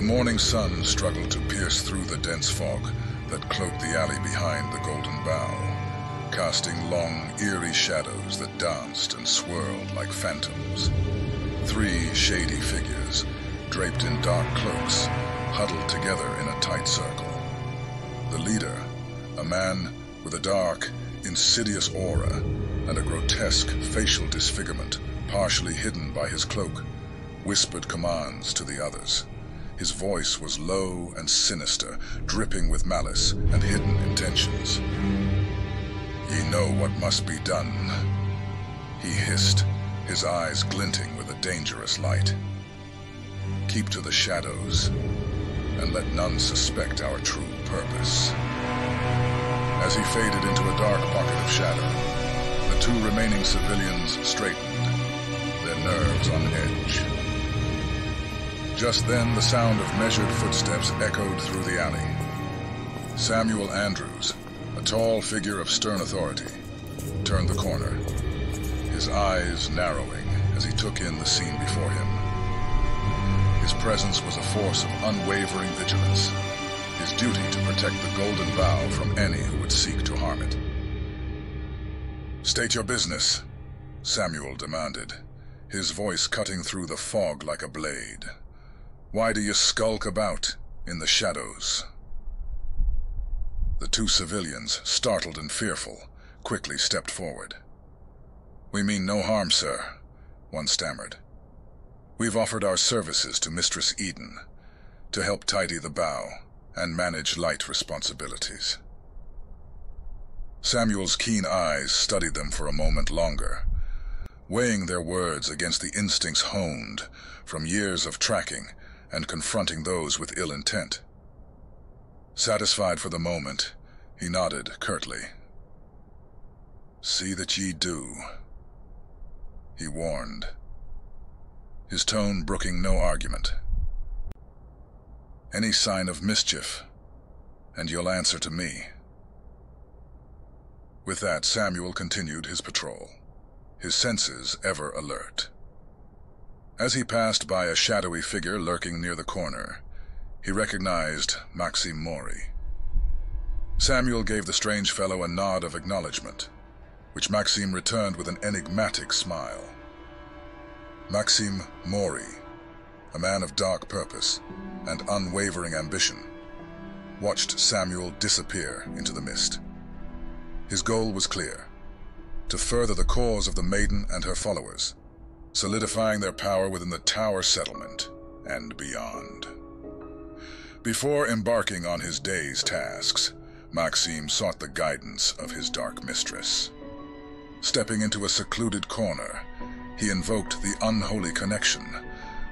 The morning sun struggled to pierce through the dense fog that cloaked the alley behind the Golden Bough, casting long, eerie shadows that danced and swirled like phantoms. 3 shady figures, draped in dark cloaks, huddled together in a tight circle. The leader, a man with a dark, insidious aura and a grotesque facial disfigurement partially hidden by his cloak, whispered commands to the others. His voice was low and sinister, dripping with malice and hidden intentions. "Ye know what must be done," he hissed, his eyes glinting with a dangerous light. "Keep to the shadows, and let none suspect our true purpose." As he faded into a dark pocket of shadow, the 2 remaining civilians straightened, their nerves on edge. Just then, the sound of measured footsteps echoed through the alley. Samuel Andrews, a tall figure of stern authority, turned the corner, his eyes narrowing as he took in the scene before him. His presence was a force of unwavering vigilance, his duty to protect the Golden Bough from any who would seek to harm it. "State your business," Samuel demanded, his voice cutting through the fog like a blade. "Why do you skulk about in the shadows?" The 2 civilians, startled and fearful, quickly stepped forward. "We mean no harm, sir," one stammered. "We've offered our services to Mistress Eden to help tidy the bough and manage light responsibilities." Samuel's keen eyes studied them for a moment longer, weighing their words against the instincts honed from years of tracking and confronting those with ill intent. Satisfied for the moment, he nodded curtly. "See that ye do," he warned, his tone brooking no argument. "Any sign of mischief, and you'll answer to me." With that, Samuel continued his patrol, his senses ever alert. As he passed by a shadowy figure lurking near the corner, he recognized Maxime Mori. Samuel gave the strange fellow a nod of acknowledgement, which Maxime returned with an enigmatic smile. Maxime Mori, a man of dark purpose and unwavering ambition, watched Samuel disappear into the mist. His goal was clear: to further the cause of the maiden and her followers, solidifying their power within the Tower settlement and beyond. Before embarking on his day's tasks, Maxime sought the guidance of his dark mistress. Stepping into a secluded corner, he invoked the unholy connection,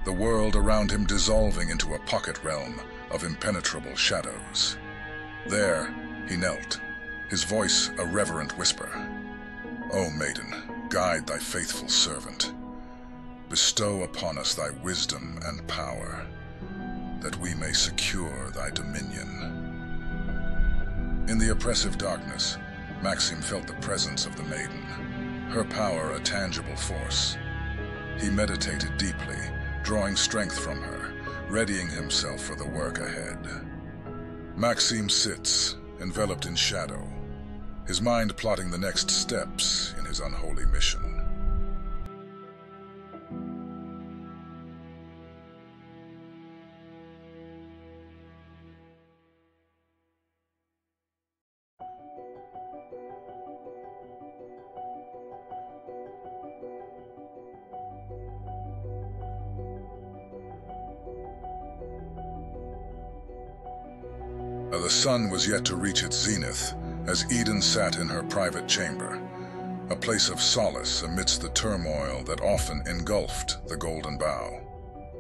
the world around him dissolving into a pocket realm of impenetrable shadows. There, he knelt, his voice a reverent whisper. "O maiden, guide thy faithful servant. Bestow upon us thy wisdom and power, that we may secure thy dominion." In the oppressive darkness, Maxime felt the presence of the maiden, her power a tangible force. He meditated deeply, drawing strength from her, readying himself for the work ahead. Maxime sits, enveloped in shadow, his mind plotting the next steps in his unholy mission. The sun was yet to reach its zenith as Eden sat in her private chamber, a place of solace amidst the turmoil that often engulfed the Golden Bough.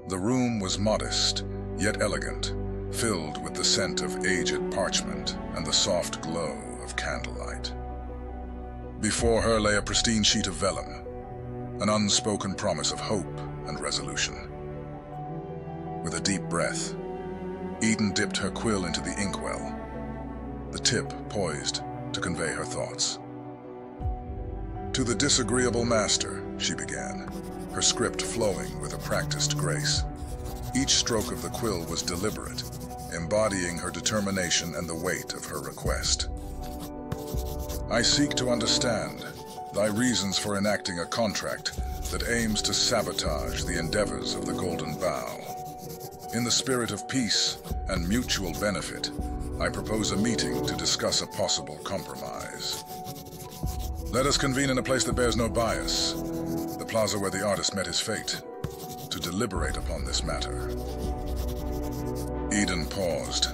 The room was modest, yet elegant, filled with the scent of aged parchment and the soft glow of candlelight. Before her lay a pristine sheet of vellum, an unspoken promise of hope and resolution. With a deep breath, Eden dipped her quill into the inkwell, the tip poised to convey her thoughts. "To the disagreeable master," she began, her script flowing with a practiced grace. Each stroke of the quill was deliberate, embodying her determination and the weight of her request. I seek to understand thy reasons for enacting a contract that aims to sabotage the endeavors of the Golden Bough. In the spirit of peace and mutual benefit, I propose a meeting to discuss a possible compromise. Let us convene in a place that bears no bias, the plaza where the artist met his fate, to deliberate upon this matter. Eden paused,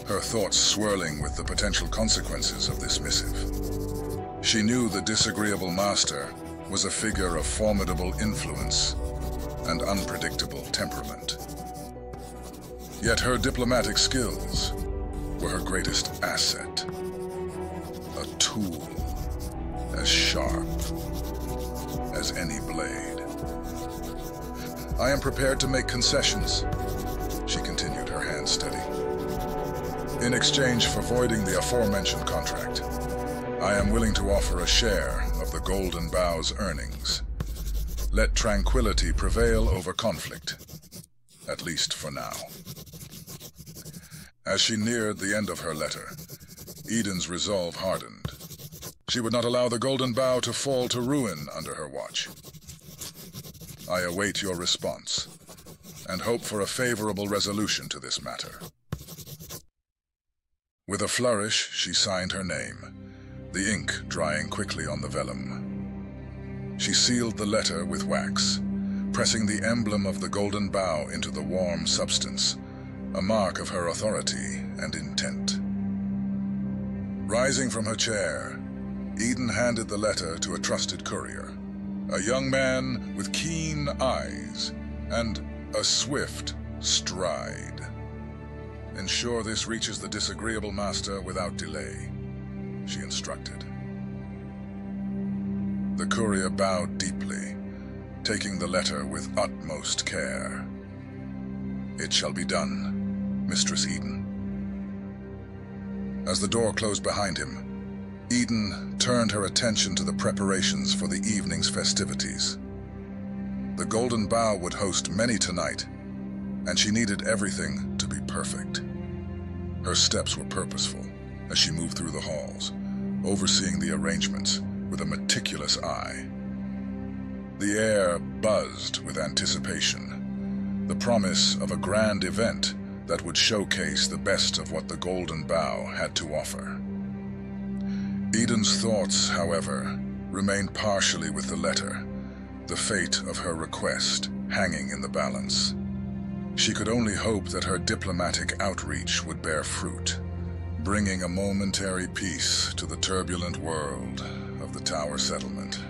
her thoughts swirling with the potential consequences of this missive. She knew the disagreeable master was a figure of formidable influence and unpredictable temperament. Yet her diplomatic skills were her greatest asset, a tool as sharp as any blade. I am prepared to make concessions, she continued, her hands steady. In exchange for voiding the aforementioned contract, I am willing to offer a share of the Golden Bough's earnings. Let tranquility prevail over conflict, at least for now. As she neared the end of her letter, Eden's resolve hardened. She would not allow the Golden Bough to fall to ruin under her watch. I await your response, and hope for a favorable resolution to this matter. With a flourish, she signed her name, the ink drying quickly on the vellum. She sealed the letter with wax, pressing the emblem of the Golden Bough into the warm substance, a mark of her authority and intent. Rising from her chair, Eden handed the letter to a trusted courier, a young man with keen eyes and a swift stride. Ensure this reaches the disagreeable master without delay, she instructed. The courier bowed deeply, taking the letter with utmost care. It shall be done, Mistress Eden. As the door closed behind him, Eden turned her attention to the preparations for the evening's festivities. The Golden Bough would host many tonight, and she needed everything to be perfect. Her steps were purposeful as she moved through the halls, overseeing the arrangements with a meticulous eye. The air buzzed with anticipation, the promise of a grand event that would showcase the best of what the Golden Bough had to offer. Eden's thoughts, however, remained partially with the letter, the fate of her request hanging in the balance. She could only hope that her diplomatic outreach would bear fruit, bringing a momentary peace to the turbulent world of the Tower settlement.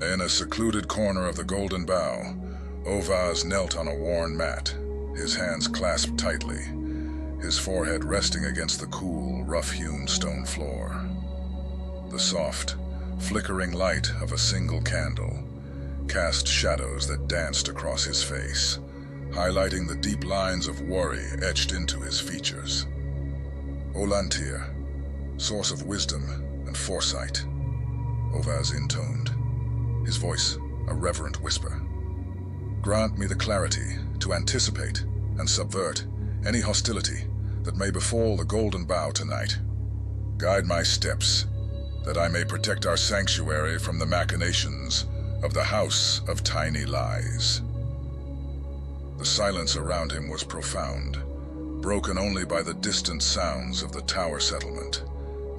In a secluded corner of the Golden Bough, Ovaz knelt on a worn mat, his hands clasped tightly, his forehead resting against the cool, rough-hewn stone floor. The soft, flickering light of a single candle cast shadows that danced across his face, highlighting the deep lines of worry etched into his features. Olantir, source of wisdom and foresight, Ovaz intoned, his voice a reverent whisper. Grant me the clarity to anticipate and subvert any hostility that may befall the Golden Bough tonight. Guide my steps, that I may protect our sanctuary from the machinations of the House of Tiny Lies. The silence around him was profound, broken only by the distant sounds of the Tower settlement,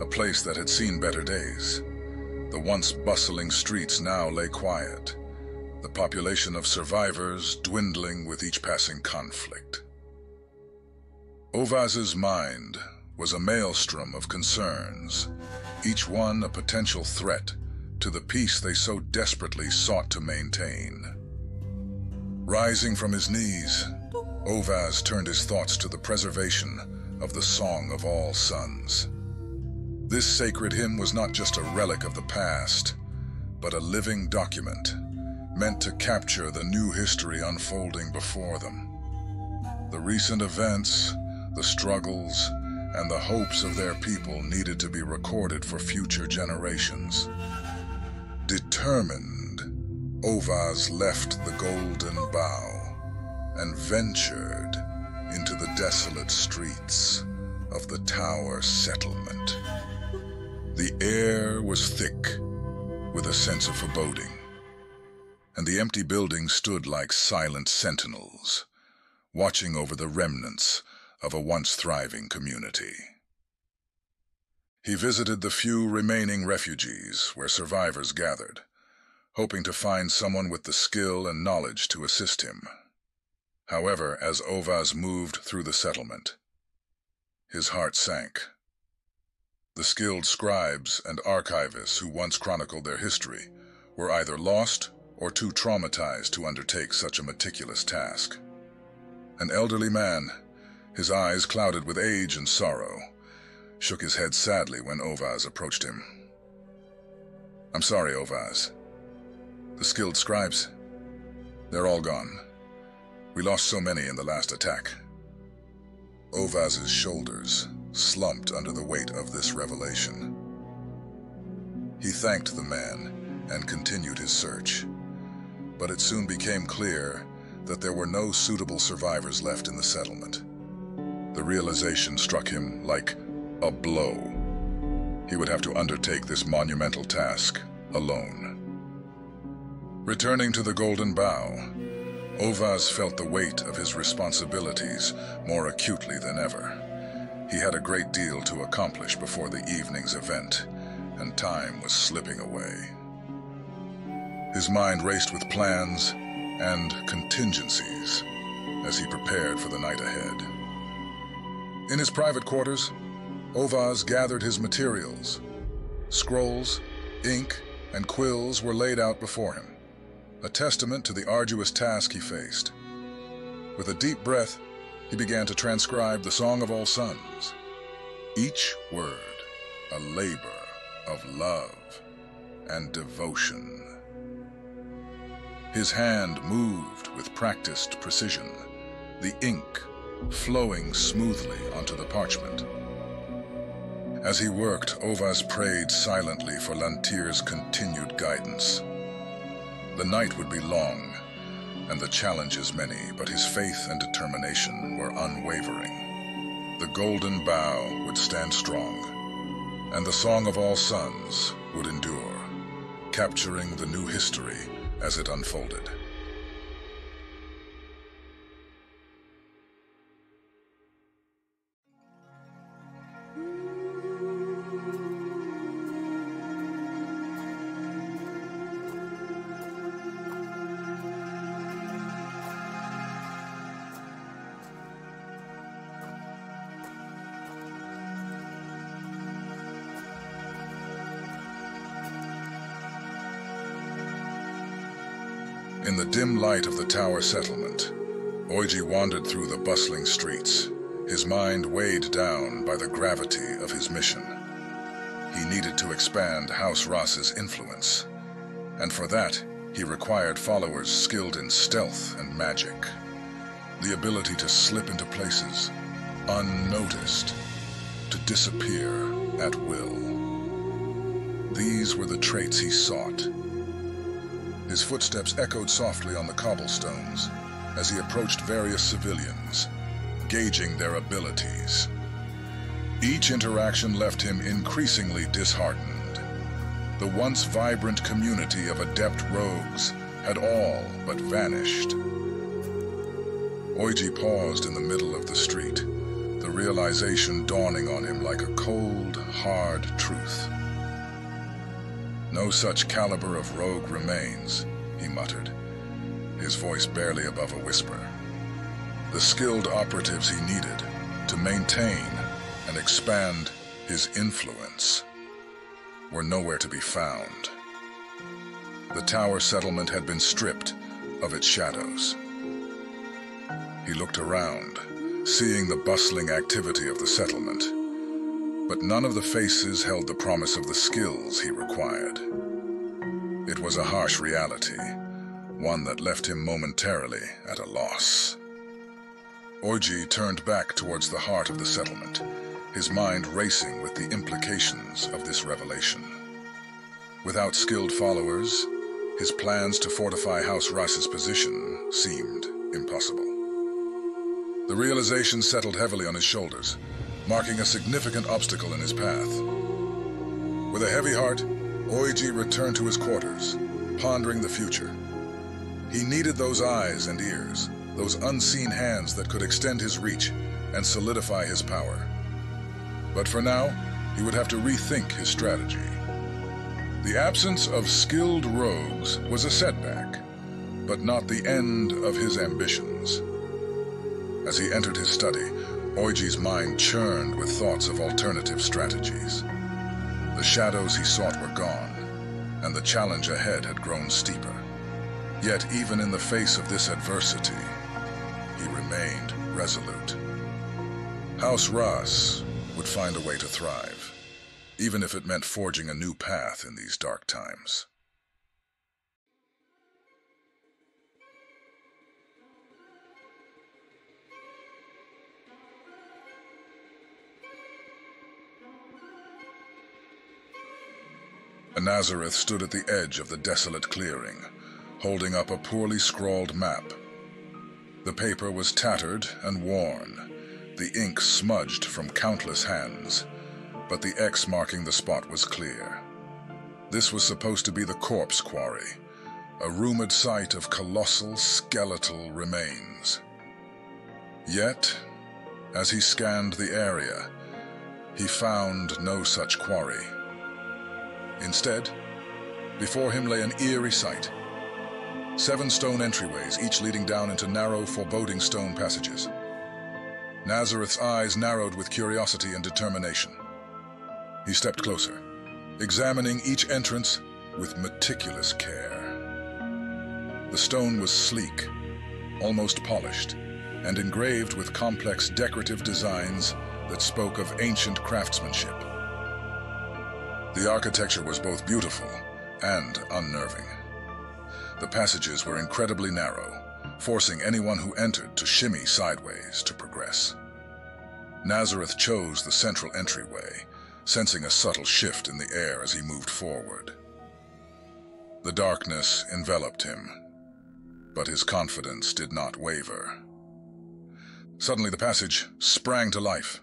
a place that had seen better days. The once bustling streets now lay quiet, the population of survivors dwindling with each passing conflict. Ovaz's mind was a maelstrom of concerns, each one a potential threat to the peace they so desperately sought to maintain. Rising from his knees, Ovaz turned his thoughts to the preservation of the Song of All Suns. This sacred hymn was not just a relic of the past, but a living document, meant to capture the new history unfolding before them. The recent events, the struggles, and the hopes of their people needed to be recorded for future generations. Determined, Ovaz left the Golden Bough and ventured into the desolate streets of the Tower Settlement. The air was thick with a sense of foreboding, and the empty buildings stood like silent sentinels, watching over the remnants of a once thriving community. He visited the few remaining refugees where survivors gathered, hoping to find someone with the skill and knowledge to assist him. However, as Ovaz moved through the settlement, his heart sank. The skilled scribes and archivists who once chronicled their history were either lost or too traumatized to undertake such a meticulous task. An elderly man, his eyes clouded with age and sorrow, shook his head sadly when Ovaz approached him. "I'm sorry, Ovaz. The skilled scribes, they're all gone. We lost so many in the last attack." Ovaz's shoulders slumped under the weight of this revelation. He thanked the man and continued his search, but it soon became clear that there were no suitable survivors left in the settlement. The realization struck him like a blow. He would have to undertake this monumental task alone. Returning to the Golden Bough, Ovaz felt the weight of his responsibilities more acutely than ever. He had a great deal to accomplish before the evening's event, and time was slipping away. His mind raced with plans and contingencies as he prepared for the night ahead. In his private quarters, Ovaz gathered his materials. Scrolls, ink, and quills were laid out before him, a testament to the arduous task he faced. With a deep breath, he began to transcribe the Song of All Suns, each word a labor of love and devotion. His hand moved with practiced precision, the ink flowing smoothly onto the parchment. As he worked, Ovaz prayed silently for Lantir's continued guidance. The night would be long, and the challenges many, but his faith and determination were unwavering. The Golden Bough would stand strong, and the Song of All Suns would endure, capturing the new history as it unfolded. In the dim light of the Tower Settlement, Oiji wandered through the bustling streets, his mind weighed down by the gravity of his mission. He needed to expand House Ross's influence, and for that, he required followers skilled in stealth and magic, the ability to slip into places unnoticed, to disappear at will. These were the traits he sought. His footsteps echoed softly on the cobblestones as he approached various civilians, gauging their abilities. Each interaction left him increasingly disheartened. The once vibrant community of adept rogues had all but vanished. Oiji paused in the middle of the street, the realization dawning on him like a cold, hard truth. "No such caliber of rogue remains," he muttered, his voice barely above a whisper. The skilled operatives he needed to maintain and expand his influence were nowhere to be found. The Tower Settlement had been stripped of its shadows. He looked around, seeing the bustling activity of the settlement, but none of the faces held the promise of the skills he required. It was a harsh reality. one that left him momentarily at a loss. Oiji turned back towards the heart of the settlement, his mind racing with the implications of this revelation. Without skilled followers, his plans to fortify House Rice's position seemed impossible. The realization settled heavily on his shoulders, marking a significant obstacle in his path. With a heavy heart, Oiji returned to his quarters, pondering the future. He needed those eyes and ears, those unseen hands that could extend his reach and solidify his power. But for now, he would have to rethink his strategy. The absence of skilled rogues was a setback, but not the end of his ambitions. As he entered his study, Oiji's mind churned with thoughts of alternative strategies. The shadows he sought were gone, and the challenge ahead had grown steeper. Yet even in the face of this adversity, he remained resolute. House Rice would find a way to thrive, even if it meant forging a new path in these dark times. Nazareth stood at the edge of the desolate clearing, holding up a poorly scrawled map. The paper was tattered and worn, the ink smudged from countless hands, but the X marking the spot was clear. This was supposed to be the corpse quarry, a rumored site of colossal skeletal remains. Yet, as he scanned the area, he found no such quarry. Instead, before him lay an eerie sight. 7 stone entryways, each leading down into narrow, foreboding stone passages. Nazareth's eyes narrowed with curiosity and determination. He stepped closer, examining each entrance with meticulous care. The stone was sleek, almost polished, and engraved with complex decorative designs that spoke of ancient craftsmanship. The architecture was both beautiful and unnerving. The passages were incredibly narrow, forcing anyone who entered to shimmy sideways to progress. Nazareth chose the central entryway, sensing a subtle shift in the air as he moved forward. The darkness enveloped him, but his confidence did not waver. Suddenly the passage sprang to life.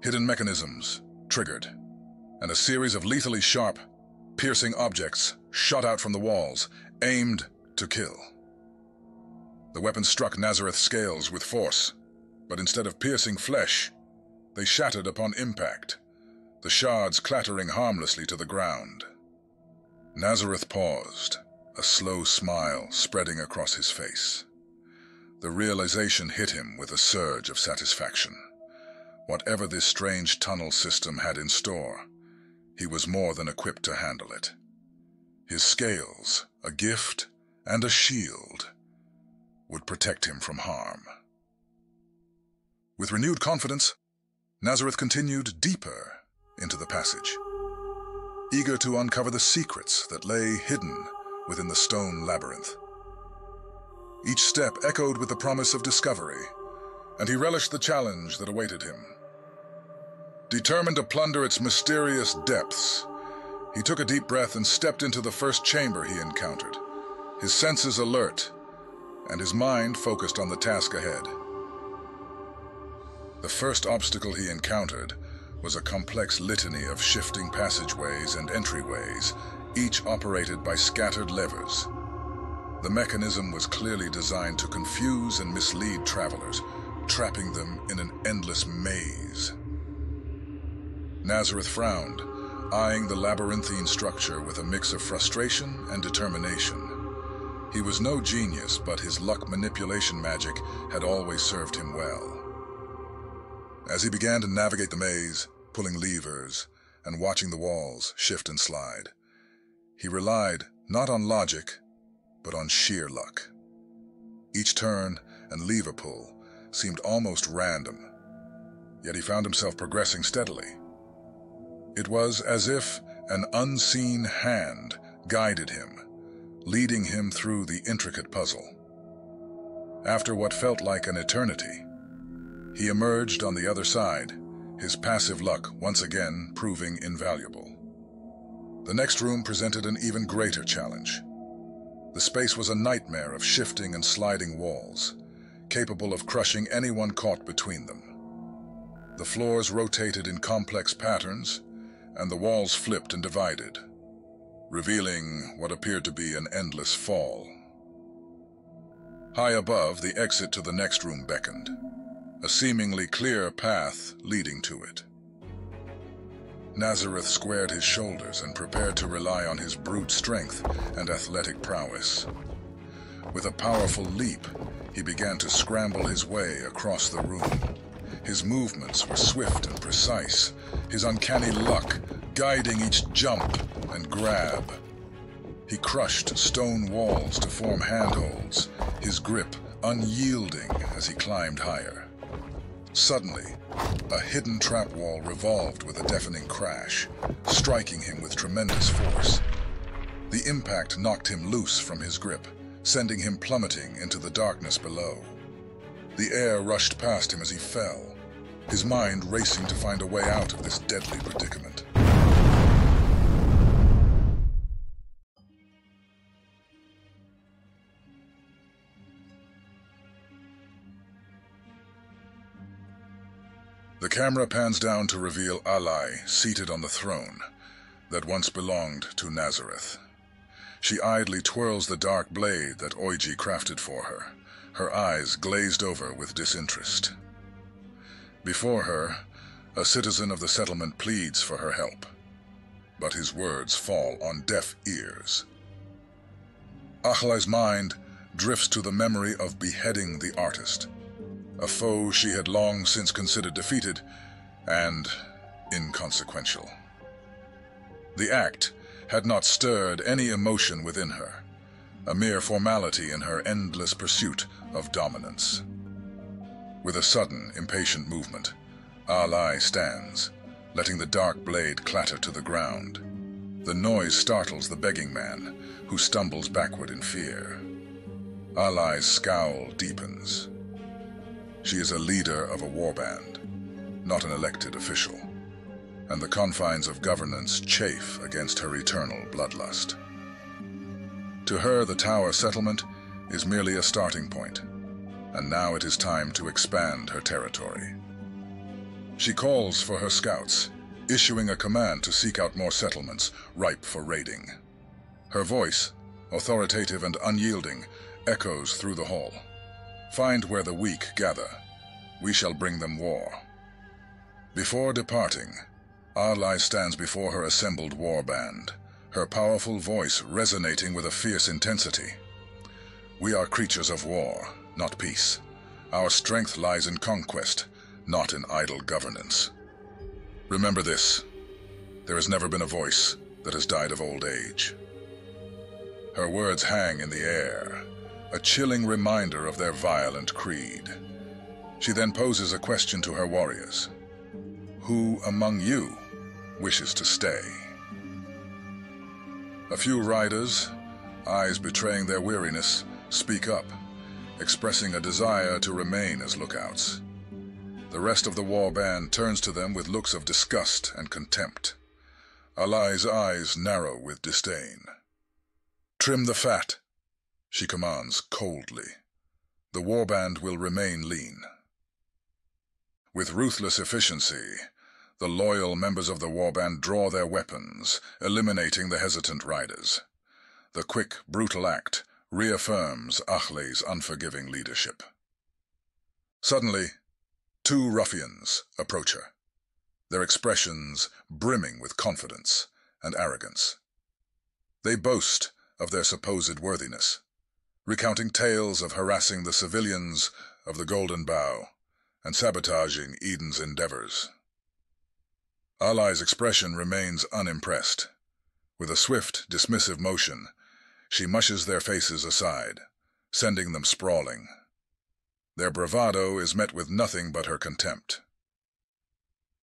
Hidden mechanisms triggered, and a series of lethally sharp, piercing objects shot out from the walls, aimed to kill. The weapons struck Nazareth's scales with force, but instead of piercing flesh, they shattered upon impact, the shards clattering harmlessly to the ground. Nazareth paused, a slow smile spreading across his face. The realization hit him with a surge of satisfaction. Whatever this strange tunnel system had in store, he was more than equipped to handle it. His scales, a gift and a shield, would protect him from harm. With renewed confidence, Nazareth continued deeper into the passage, eager to uncover the secrets that lay hidden within the stone labyrinth. Each step echoed with the promise of discovery, and he relished the challenge that awaited him. Determined to plunder its mysterious depths, he took a deep breath and stepped into the first chamber he encountered, his senses alert and his mind focused on the task ahead. The first obstacle he encountered was a complex litany of shifting passageways and entryways, each operated by scattered levers. The mechanism was clearly designed to confuse and mislead travelers, trapping them in an endless maze. Nazareth frowned, eyeing the labyrinthine structure with a mix of frustration and determination. He was no genius, but his luck manipulation magic had always served him well. As he began to navigate the maze, pulling levers and watching the walls shift and slide, he relied not on logic, but on sheer luck. Each turn and lever pull seemed almost random, yet he found himself progressing steadily. It was as if an unseen hand guided him, leading him through the intricate puzzle. After what felt like an eternity, he emerged on the other side, his passive luck once again proving invaluable. The next room presented an even greater challenge. The space was a nightmare of shifting and sliding walls, capable of crushing anyone caught between them. The floors rotated in complex patterns, and the walls flipped and divided, revealing what appeared to be an endless fall. High above, the exit to the next room beckoned, a seemingly clear path leading to it. Nazareth squared his shoulders and prepared to rely on his brute strength and athletic prowess. With a powerful leap, he began to scramble his way across the room. His movements were swift and precise, his uncanny luck guiding each jump and grab. He crushed stone walls to form handholds, his grip unyielding as he climbed higher. Suddenly, a hidden trap wall revolved with a deafening crash, striking him with tremendous force. The impact knocked him loose from his grip, sending him plummeting into the darkness below. The air rushed past him as he fell, his mind racing to find a way out of this deadly predicament. The camera pans down to reveal Alai seated on the throne that once belonged to Nazareth. She idly twirls the dark blade that Oiji crafted for her, her eyes glazed over with disinterest. Before her, a citizen of the settlement pleads for her help, but his words fall on deaf ears. Alai's mind drifts to the memory of beheading the artist, a foe she had long since considered defeated and inconsequential. The act had not stirred any emotion within her, a mere formality in her endless pursuit of dominance. With a sudden, impatient movement, Alai stands, letting the dark blade clatter to the ground. The noise startles the begging man, who stumbles backward in fear. Alai's scowl deepens. She is a leader of a warband, not an elected official, and the confines of governance chafe against her eternal bloodlust. To her, the Tower settlement is merely a starting point, and now it is time to expand her territory. She calls for her scouts, issuing a command to seek out more settlements ripe for raiding. Her voice, authoritative and unyielding, echoes through the hall. Find where the weak gather. We shall bring them war. Before departing, Alai stands before her assembled war band, her powerful voice resonating with a fierce intensity. We are creatures of war, not peace. Our strength lies in conquest, not in idle governance. Remember this: there has never been a voice that has died of old age. Her words hang in the air, a chilling reminder of their violent creed. She then poses a question to her warriors. Who among you wishes to stay? A few riders, eyes betraying their weariness, speak up, expressing a desire to remain as lookouts. The rest of the warband turns to them with looks of disgust and contempt. Alai's eyes narrow with disdain. Trim the fat, she commands coldly. The warband will remain lean. With ruthless efficiency, the loyal members of the warband draw their weapons, eliminating the hesitant riders. The quick, brutal act reaffirms Alai's unforgiving leadership. Suddenly, two ruffians approach her, their expressions brimming with confidence and arrogance. They boast of their supposed worthiness, recounting tales of harassing the civilians of the Golden Bough and sabotaging Eden's endeavors. Alai's expression remains unimpressed. With a swift, dismissive motion, she mushes their faces aside, sending them sprawling. Their bravado is met with nothing but her contempt.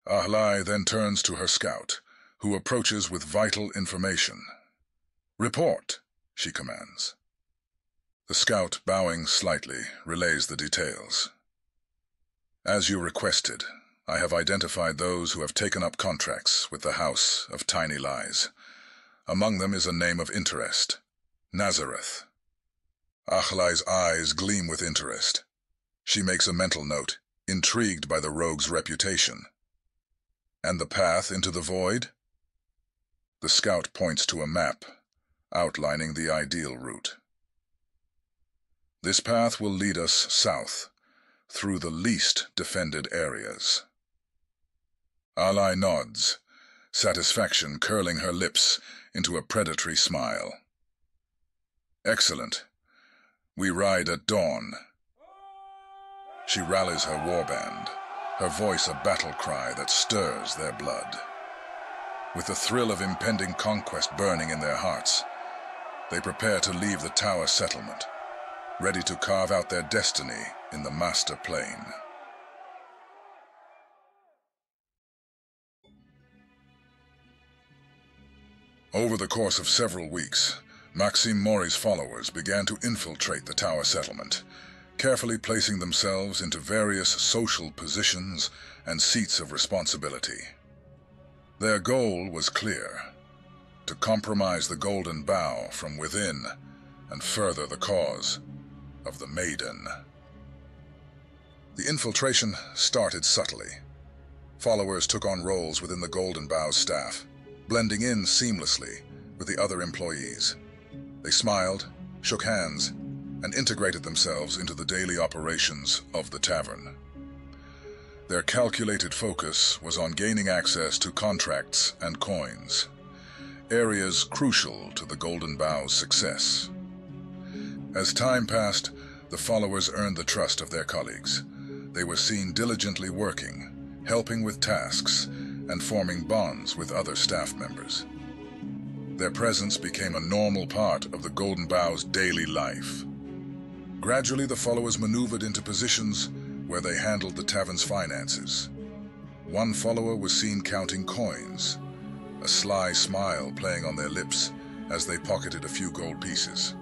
Alai then turns to her scout, who approaches with vital information. Report, she commands. The scout, bowing slightly, relays the details. As you requested, I have identified those who have taken up contracts with the House of Tiny Lies. Among them is a name of interest, Nazareth. Achlai's eyes gleam with interest. She makes a mental note, intrigued by the rogue's reputation. And the path into the void? The scout points to a map, outlining the ideal route. This path will lead us south, through the least defended areas. Alai nods, satisfaction curling her lips into a predatory smile. Excellent. We ride at dawn. She rallies her warband, her voice a battle cry that stirs their blood. With the thrill of impending conquest burning in their hearts, they prepare to leave the tower settlement, ready to carve out their destiny in the master plane. Over the course of several weeks, Maxime Mori's followers began to infiltrate the tower settlement, carefully placing themselves into various social positions and seats of responsibility. Their goal was clear: to compromise the Golden Bough from within and further the cause of the Maiden. The infiltration started subtly. Followers took on roles within the Golden Bough's staff, blending in seamlessly with the other employees. They smiled, shook hands, and integrated themselves into the daily operations of the tavern. Their calculated focus was on gaining access to contracts and coins, areas crucial to the Golden Bough's success. As time passed, the followers earned the trust of their colleagues. They were seen diligently working, helping with tasks, and forming bonds with other staff members. Their presence became a normal part of the Golden Bough's daily life. Gradually, the followers maneuvered into positions where they handled the tavern's finances. One follower was seen counting coins, a sly smile playing on their lips as they pocketed a few gold pieces.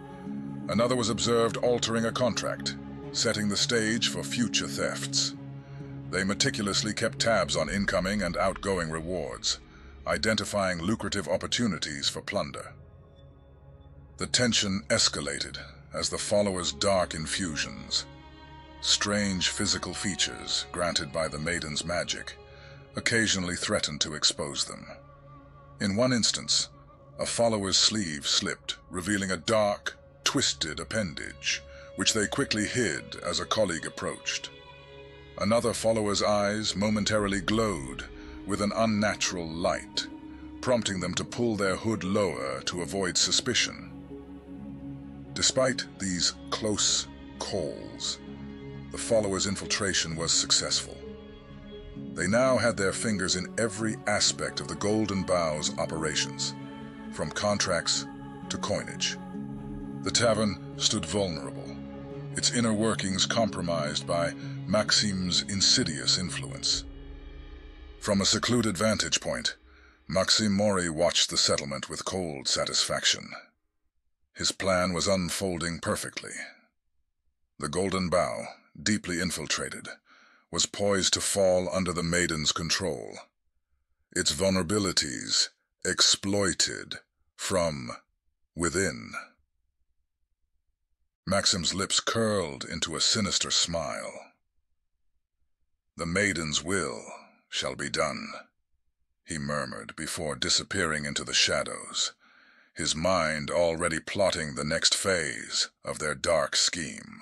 Another was observed altering a contract, setting the stage for future thefts. They meticulously kept tabs on incoming and outgoing rewards, identifying lucrative opportunities for plunder. The tension escalated as the followers' dark infusions, strange physical features granted by the Maiden's magic, occasionally threatened to expose them. In one instance, a follower's sleeve slipped, revealing a dark, twisted appendage, which they quickly hid as a colleague approached. Another follower's eyes momentarily glowed with an unnatural light, prompting them to pull their hood lower to avoid suspicion. Despite these close calls, the followers' infiltration was successful. They now had their fingers in every aspect of the Golden Bough's operations, from contracts to coinage. The tavern stood vulnerable, its inner workings compromised by Maxime's insidious influence. From a secluded vantage point, Maxime Mori watched the settlement with cold satisfaction. His plan was unfolding perfectly. The Golden Bough, deeply infiltrated, was poised to fall under the Maiden's control, its vulnerabilities exploited from within. Maxime's lips curled into a sinister smile. "The Maiden's will shall be done," he murmured before disappearing into the shadows, his mind already plotting the next phase of their dark scheme.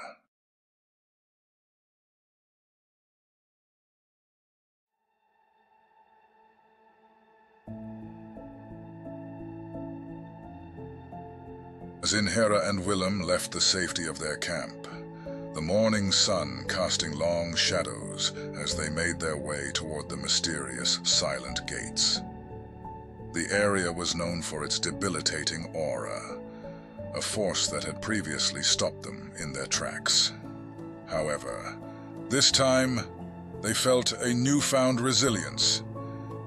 As Inhera and Willem left the safety of their camp, the morning sun casting long shadows as they made their way toward the mysterious, silent gates. The area was known for its debilitating aura, a force that had previously stopped them in their tracks. However, this time they felt a newfound resilience,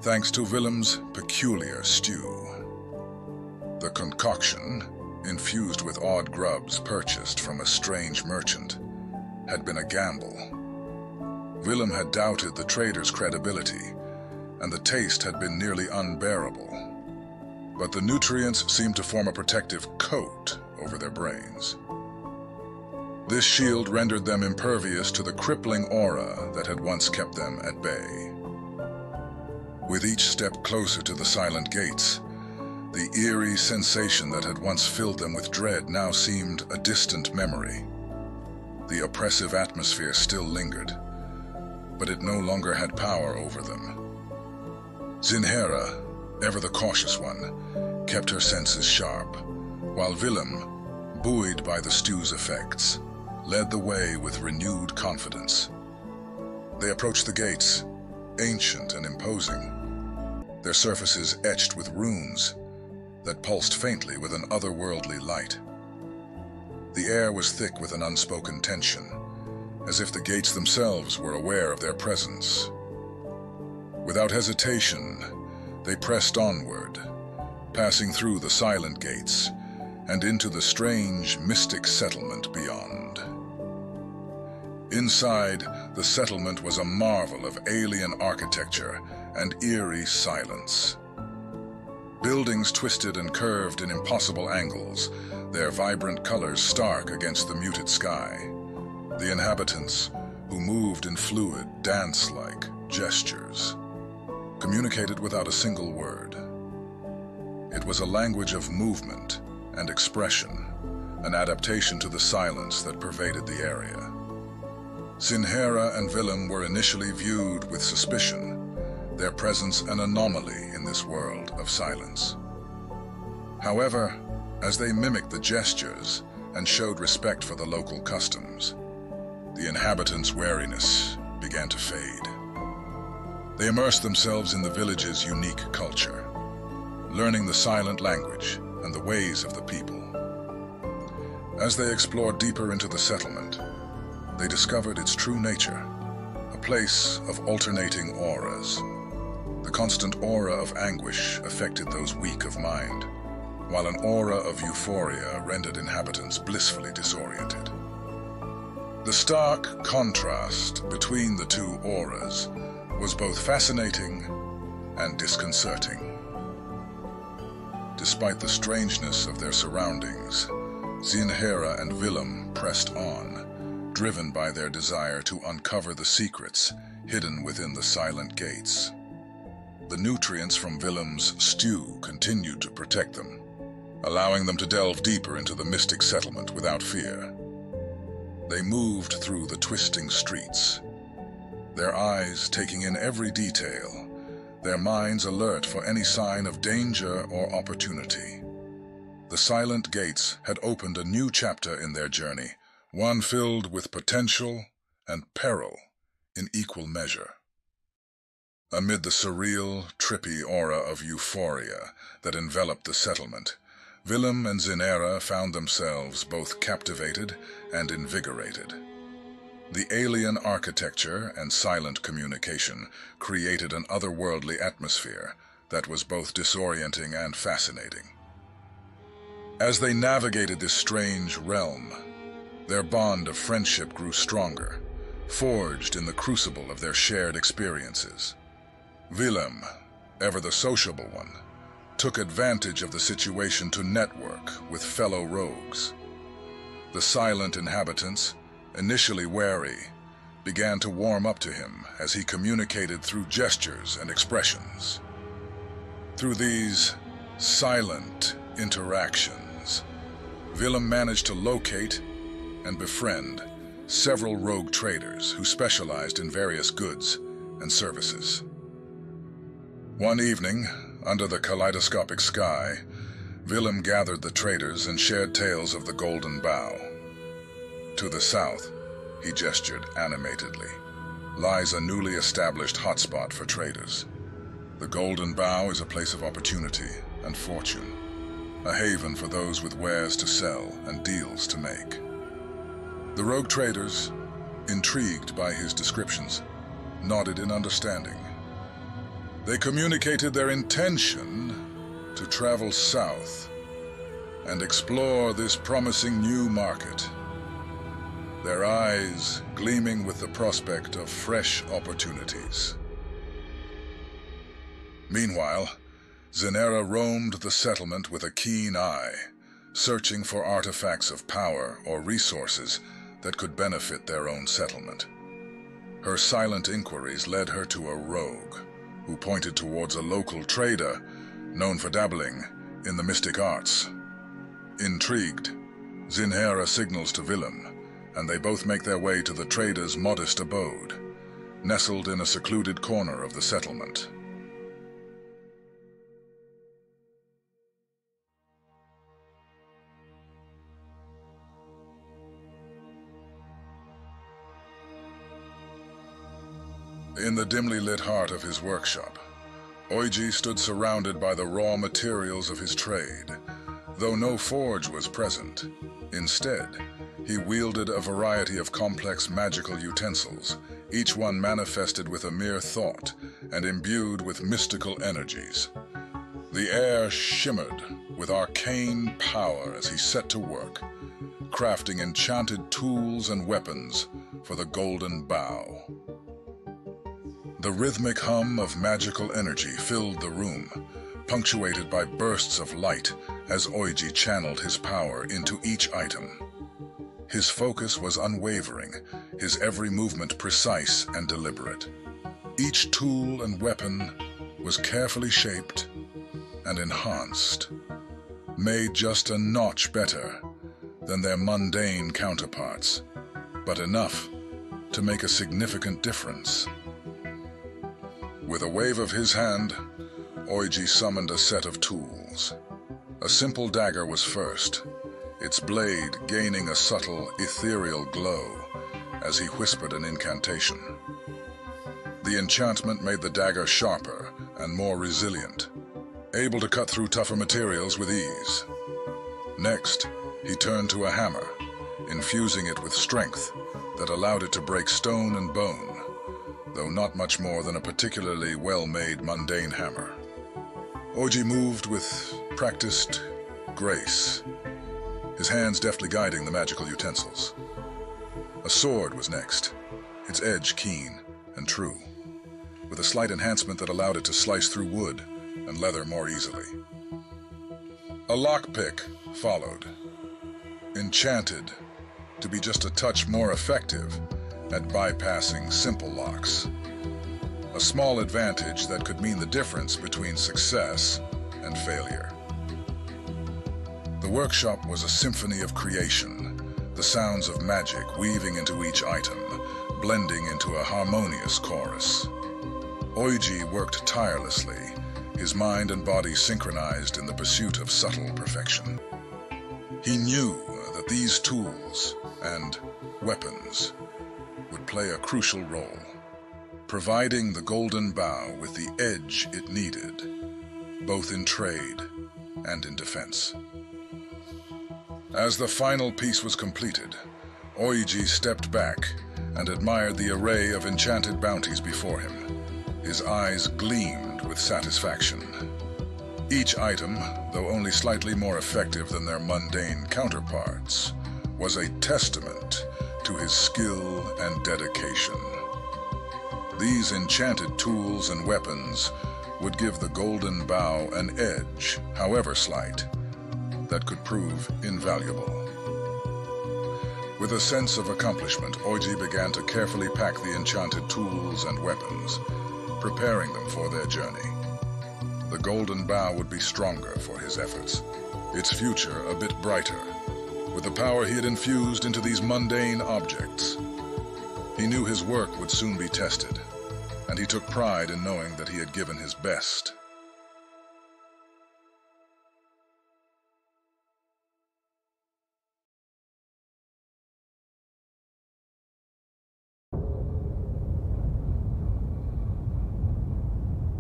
thanks to Willem's peculiar stew. The concoction, infused with odd grubs purchased from a strange merchant, had been a gamble. Willem had doubted the trader's credibility, and the taste had been nearly unbearable. But the nutrients seemed to form a protective coat over their brains. This shield rendered them impervious to the crippling aura that had once kept them at bay. With each step closer to the silent gates, the eerie sensation that had once filled them with dread now seemed a distant memory. The oppressive atmosphere still lingered, but it no longer had power over them. Zinhera, ever the cautious one, kept her senses sharp, while Willem, buoyed by the stew's effects, led the way with renewed confidence. They approached the gates, ancient and imposing, their surfaces etched with runes that pulsed faintly with an otherworldly light. The air was thick with an unspoken tension, as if the gates themselves were aware of their presence. Without hesitation, they pressed onward, passing through the silent gates and into the strange, mystic settlement beyond. Inside, the settlement was a marvel of alien architecture and eerie silence. Buildings twisted and curved in impossible angles, their vibrant colors stark against the muted sky. The inhabitants, who moved in fluid, dance-like gestures, communicated without a single word. It was a language of movement and expression, an adaptation to the silence that pervaded the area. Zinhera and Willem were initially viewed with suspicion, their presence an anomaly in this world of silence. However, as they mimicked the gestures and showed respect for the local customs, the inhabitants' wariness began to fade. They immersed themselves in the village's unique culture, learning the silent language and the ways of the people. As they explored deeper into the settlement, they discovered its true nature, a place of alternating auras. The constant aura of anguish affected those weak of mind, while an aura of euphoria rendered inhabitants blissfully disoriented. The stark contrast between the two auras was both fascinating and disconcerting. Despite the strangeness of their surroundings, Zinhera and Willem pressed on, driven by their desire to uncover the secrets hidden within the silent gates. The nutrients from Willem's stew continued to protect them, allowing them to delve deeper into the mystic settlement without fear. They moved through the twisting streets, their eyes taking in every detail, their minds alert for any sign of danger or opportunity. The silent gates had opened a new chapter in their journey, one filled with potential and peril in equal measure. Amid the surreal, trippy aura of euphoria that enveloped the settlement, Willem and Zinhera found themselves both captivated and invigorated. The alien architecture and silent communication created an otherworldly atmosphere that was both disorienting and fascinating. As they navigated this strange realm, their bond of friendship grew stronger, forged in the crucible of their shared experiences. Willem, ever the sociable one, took advantage of the situation to network with fellow rogues. The silent inhabitants, initially wary, began to warm up to him as he communicated through gestures and expressions. Through these silent interactions, Willem managed to locate and befriend several rogue traders who specialized in various goods and services. One evening, under the kaleidoscopic sky, Willem gathered the traders and shared tales of the Golden Bough. To the south, he gestured animatedly, lies a newly established hotspot for traders. The Golden Bough is a place of opportunity and fortune, a haven for those with wares to sell and deals to make. The rogue traders, intrigued by his descriptions, nodded in understanding. They communicated their intention to travel south, and explore this promising new market, their eyes gleaming with the prospect of fresh opportunities. Meanwhile, Zenera roamed the settlement with a keen eye, searching for artifacts of power or resources that could benefit their own settlement. Her silent inquiries led her to a rogue, who pointed towards a local trader known for dabbling in the mystic arts. Intrigued, Zenera signals to Willem, and they both make their way to the trader's modest abode, nestled in a secluded corner of the settlement. In the dimly lit heart of his workshop, Oiji stood surrounded by the raw materials of his trade, though no forge was present. Instead, he wielded a variety of complex magical utensils, each one manifested with a mere thought and imbued with mystical energies. The air shimmered with arcane power as he set to work, crafting enchanted tools and weapons for the Golden Bow. The rhythmic hum of magical energy filled the room, punctuated by bursts of light as Oiji channeled his power into each item. His focus was unwavering, his every movement precise and deliberate. Each tool and weapon was carefully shaped and enhanced, made just a notch better than their mundane counterparts, but enough to make a significant difference. With a wave of his hand, Oiji summoned a set of tools. A simple dagger was first, its blade gaining a subtle, ethereal glow as he whispered an incantation. The enchantment made the dagger sharper and more resilient, able to cut through tougher materials with ease. Next, he turned to a hammer, infusing it with strength that allowed it to break stone and bone, though not much more than a particularly well-made mundane hammer. Oiji moved with practiced grace, his hands deftly guiding the magical utensils. A sword was next, its edge keen and true, with a slight enhancement that allowed it to slice through wood and leather more easily. A lockpick followed, enchanted to be just a touch more effective at bypassing simple locks. A small advantage that could mean the difference between success and failure. The workshop was a symphony of creation, the sounds of magic weaving into each item, blending into a harmonious chorus. Oiji worked tirelessly, his mind and body synchronized in the pursuit of subtle perfection. He knew that these tools and weapons would play a crucial role, providing the Golden Bow with the edge it needed, both in trade and in defense. As the final piece was completed, Oiji stepped back and admired the array of enchanted bounties before him. His eyes gleamed with satisfaction. Each item, though only slightly more effective than their mundane counterparts, was a testament to his skill and dedication. These enchanted tools and weapons would give the Golden Bow an edge, however slight, that could prove invaluable. With a sense of accomplishment, Oiji began to carefully pack the enchanted tools and weapons, preparing them for their journey. The Golden Bow would be stronger for his efforts, its future a bit brighter, with the power he had infused into these mundane objects. He knew his work would soon be tested, and he took pride in knowing that he had given his best.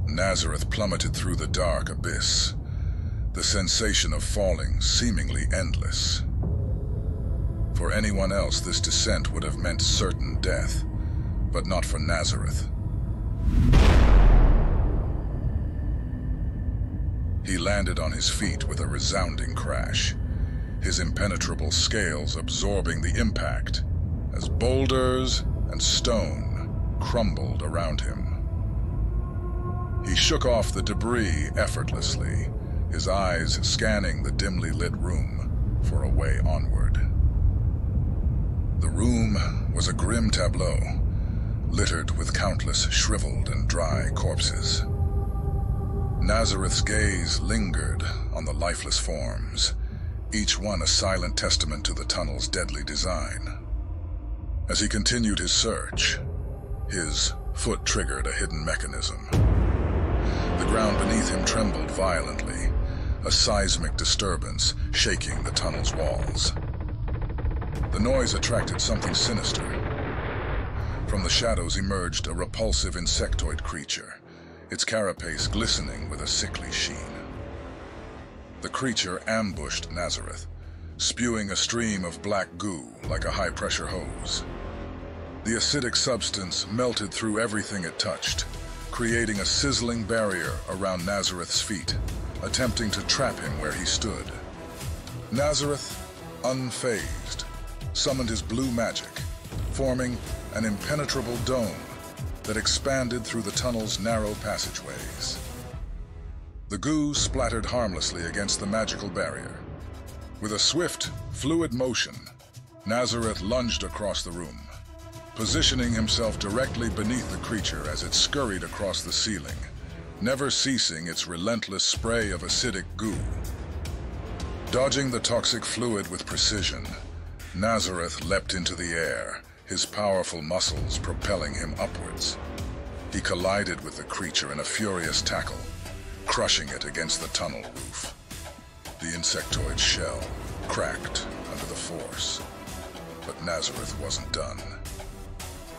Nazareth plummeted through the dark abyss, the sensation of falling seemingly endless. For anyone else, this descent would have meant certain death, but not for Nazareth. He landed on his feet with a resounding crash, his impenetrable scales absorbing the impact as boulders and stone crumbled around him. He shook off the debris effortlessly, his eyes scanning the dimly lit room for a way onward. The room was a grim tableau, littered with countless shriveled and dry corpses. Nazareth's gaze lingered on the lifeless forms, each one a silent testament to the tunnel's deadly design. As he continued his search, his foot triggered a hidden mechanism. The ground beneath him trembled violently, a seismic disturbance shaking the tunnel's walls. The noise attracted something sinister. From the shadows emerged a repulsive insectoid creature, its carapace glistening with a sickly sheen. The creature ambushed Nazareth, spewing a stream of black goo like a high-pressure hose. The acidic substance melted through everything it touched, creating a sizzling barrier around Nazareth's feet, attempting to trap him where he stood. Nazareth, unfazed, summoned his blue magic, forming an impenetrable dome that expanded through the tunnel's narrow passageways. The goo splattered harmlessly against the magical barrier. With a swift, fluid motion, Nazareth lunged across the room, positioning himself directly beneath the creature as it scurried across the ceiling, never ceasing its relentless spray of acidic goo. Dodging the toxic fluid with precision, Nazareth leapt into the air, his powerful muscles propelling him upwards. He collided with the creature in a furious tackle, crushing it against the tunnel roof. The insectoid shell cracked under the force, but Nazareth wasn't done.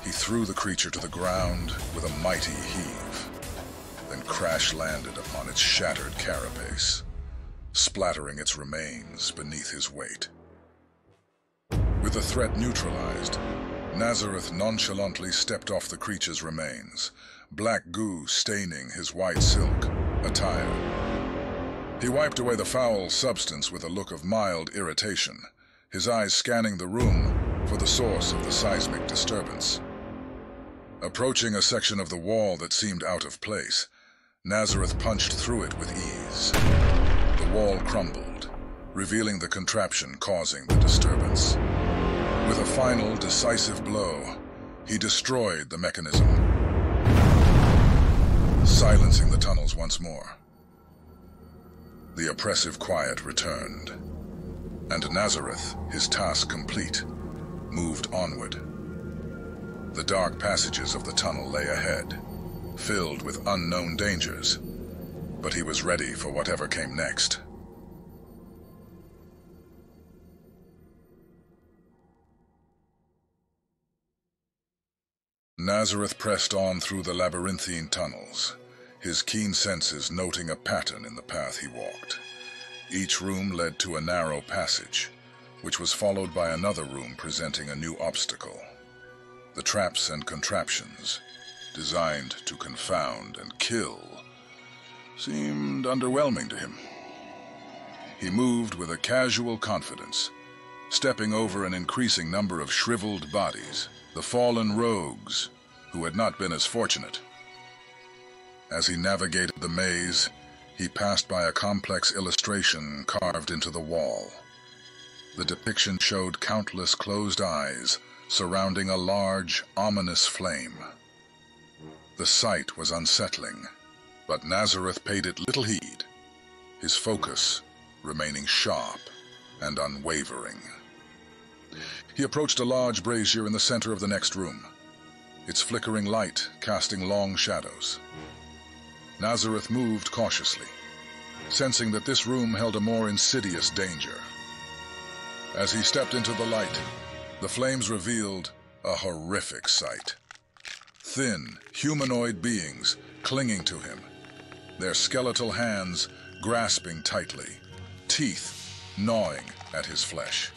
He threw the creature to the ground with a mighty heave, then crash-landed upon its shattered carapace, splattering its remains beneath his weight. With the threat neutralized, Nazareth nonchalantly stepped off the creature's remains, black goo staining his white silk attire. He wiped away the foul substance with a look of mild irritation, his eyes scanning the room for the source of the seismic disturbance. Approaching a section of the wall that seemed out of place, Nazareth punched through it with ease. The wall crumbled, revealing the contraption causing the disturbance. With a final, decisive blow, he destroyed the mechanism, silencing the tunnels once more. The oppressive quiet returned, and Nazareth, his task complete, moved onward. The dark passages of the tunnel lay ahead, filled with unknown dangers, but he was ready for whatever came next. Nazareth pressed on through the labyrinthine tunnels, his keen senses noting a pattern in the path he walked. Each room led to a narrow passage, which was followed by another room presenting a new obstacle. The traps and contraptions, designed to confound and kill, seemed underwhelming to him. He moved with a casual confidence, stepping over an increasing number of shriveled bodies, the fallen rogues who had not been as fortunate. As he navigated the maze, he passed by a complex illustration carved into the wall. The depiction showed countless closed eyes surrounding a large, ominous flame. The sight was unsettling, but Nazareth paid it little heed, his focus remaining sharp and unwavering. He approached a large brazier in the center of the next room, its flickering light casting long shadows. Nazareth moved cautiously, sensing that this room held a more insidious danger. As he stepped into the light, the flames revealed a horrific sight. Thin, humanoid beings clinging to him, their skeletal hands grasping tightly, teeth gnawing at his flesh.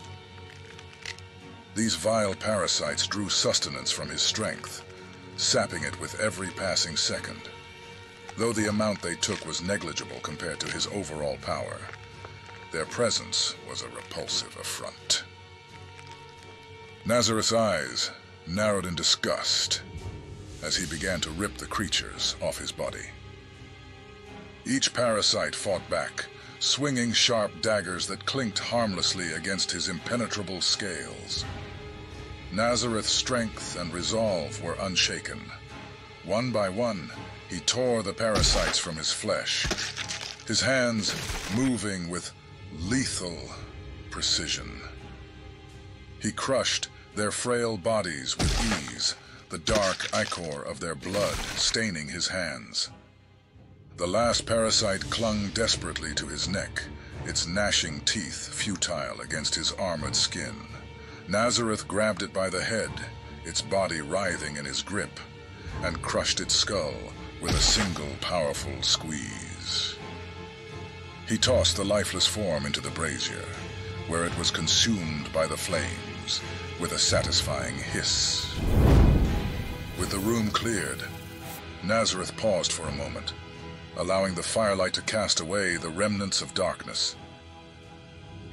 These vile parasites drew sustenance from his strength, sapping it with every passing second, though the amount they took was negligible compared to his overall power. Their presence was a repulsive affront. Nazareth's eyes narrowed in disgust as he began to rip the creatures off his body. Each parasite fought back, swinging sharp daggers that clinked harmlessly against his impenetrable scales. Nazareth's strength and resolve were unshaken. One by one, he tore the parasites from his flesh, his hands moving with lethal precision. He crushed their frail bodies with ease, the dark ichor of their blood staining his hands. The last parasite clung desperately to his neck, its gnashing teeth futile against his armored skin. Nazareth grabbed it by the head, its body writhing in his grip, and crushed its skull with a single powerful squeeze. He tossed the lifeless form into the brazier, where it was consumed by the flames with a satisfying hiss. With the room cleared, Nazareth paused for a moment, allowing the firelight to cast away the remnants of darkness.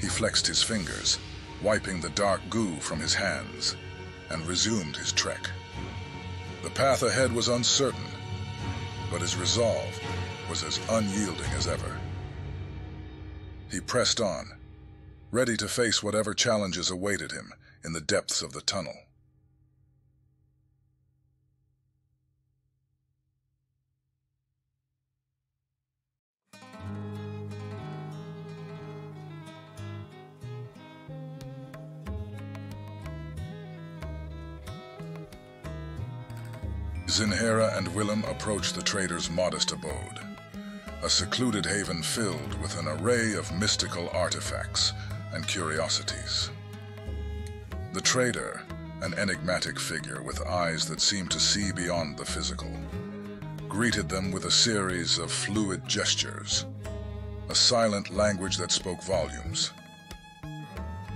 He flexed his fingers, wiping the dark goo from his hands, and resumed his trek. The path ahead was uncertain, but his resolve was as unyielding as ever. He pressed on, ready to face whatever challenges awaited him in the depths of the tunnel. Zinhera and Willem approached the trader's modest abode, a secluded haven filled with an array of mystical artifacts and curiosities. The trader, an enigmatic figure with eyes that seemed to see beyond the physical, greeted them with a series of fluid gestures, a silent language that spoke volumes.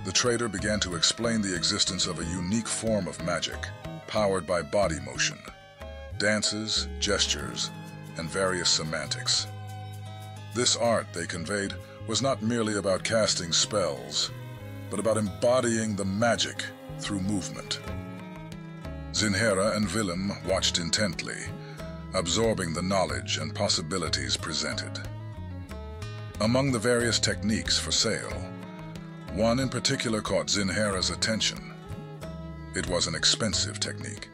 The trader began to explain the existence of a unique form of magic, powered by body motion, dances, gestures, and various semantics. This art, they conveyed, was not merely about casting spells, but about embodying the magic through movement. Zinhera and Willem watched intently, absorbing the knowledge and possibilities presented. Among the various techniques for sale, one in particular caught Zinhera's attention. It was an expensive technique,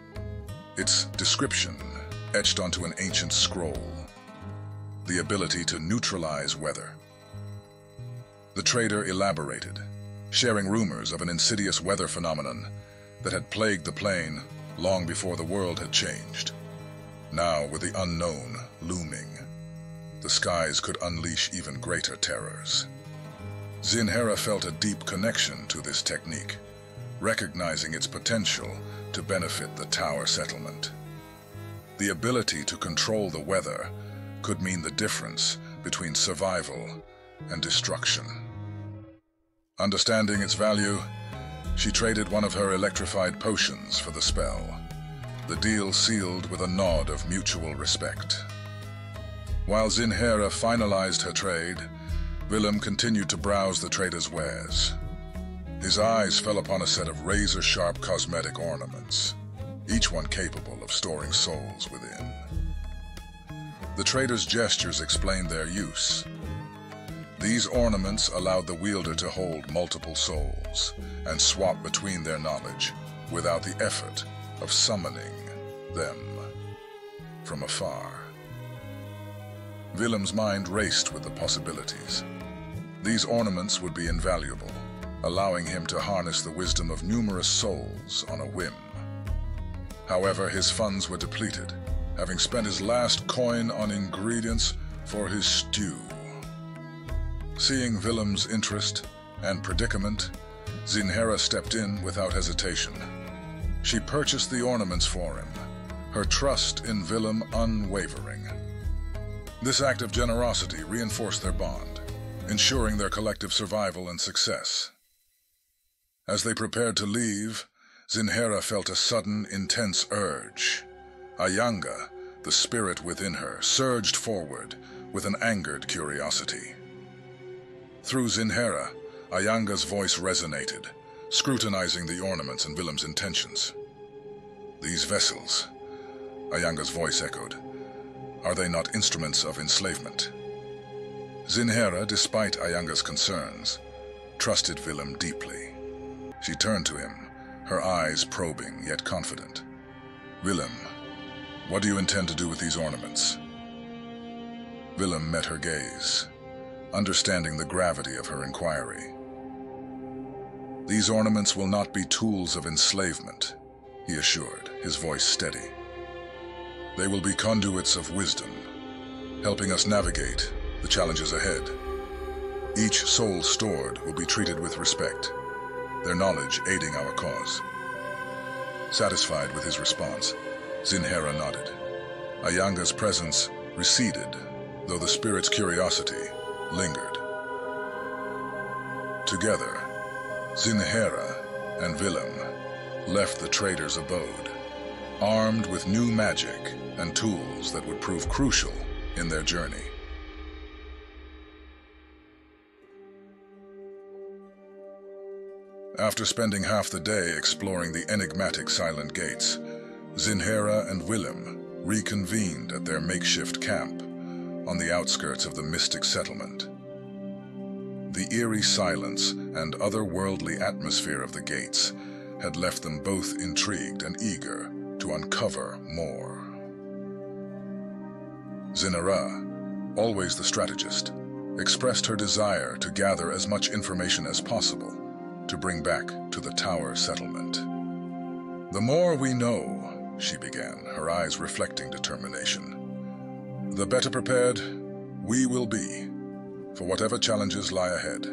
its description etched onto an ancient scroll: the ability to neutralize weather. The trader elaborated, sharing rumors of an insidious weather phenomenon that had plagued the plane long before the world had changed. Now, with the unknown looming, the skies could unleash even greater terrors. Zinhera felt a deep connection to this technique, recognizing its potential to benefit the tower settlement. The ability to control the weather could mean the difference between survival and destruction. Understanding its value, she traded one of her electrified potions for the spell, the deal sealed with a nod of mutual respect. While Zinhera finalized her trade, Willem continued to browse the trader's wares. His eyes fell upon a set of razor-sharp cosmetic ornaments, each one capable of storing souls within. The trader's gestures explained their use. These ornaments allowed the wielder to hold multiple souls and swap between their knowledge without the effort of summoning them from afar. Willem's mind raced with the possibilities. These ornaments would be invaluable, allowing him to harness the wisdom of numerous souls on a whim. However, his funds were depleted, having spent his last coin on ingredients for his stew. Seeing Willem's interest and predicament, Zinhera stepped in without hesitation. She purchased the ornaments for him, her trust in Willem unwavering. This act of generosity reinforced their bond, ensuring their collective survival and success. As they prepared to leave, Zinhera felt a sudden, intense urge. Ayanga, the spirit within her, surged forward with an angered curiosity. Through Zinhera, Ayanga's voice resonated, scrutinizing the ornaments and Willem's intentions. "These vessels," Ayanga's voice echoed, "are they not instruments of enslavement?" Zinhera, despite Ayanga's concerns, trusted Willem deeply. She turned to him, her eyes probing yet confident. "Willem, what do you intend to do with these ornaments?" Willem met her gaze, understanding the gravity of her inquiry. "These ornaments will not be tools of enslavement," he assured, his voice steady. "They will be conduits of wisdom, helping us navigate the challenges ahead. Each soul stored will be treated with respect, their knowledge aiding our cause." Satisfied with his response, Zinhera nodded. Ayanga's presence receded, though the spirit's curiosity lingered. Together, Zinhera and Willem left the trader's abode, armed with new magic and tools that would prove crucial in their journey. After spending half the day exploring the enigmatic silent gates, Zinhera and Willem reconvened at their makeshift camp on the outskirts of the mystic settlement. The eerie silence and otherworldly atmosphere of the gates had left them both intrigued and eager to uncover more. Zinhera, always the strategist, expressed her desire to gather as much information as possible to bring back to the tower settlement. "The more we know," she began, her eyes reflecting determination, "the better prepared we will be for whatever challenges lie ahead.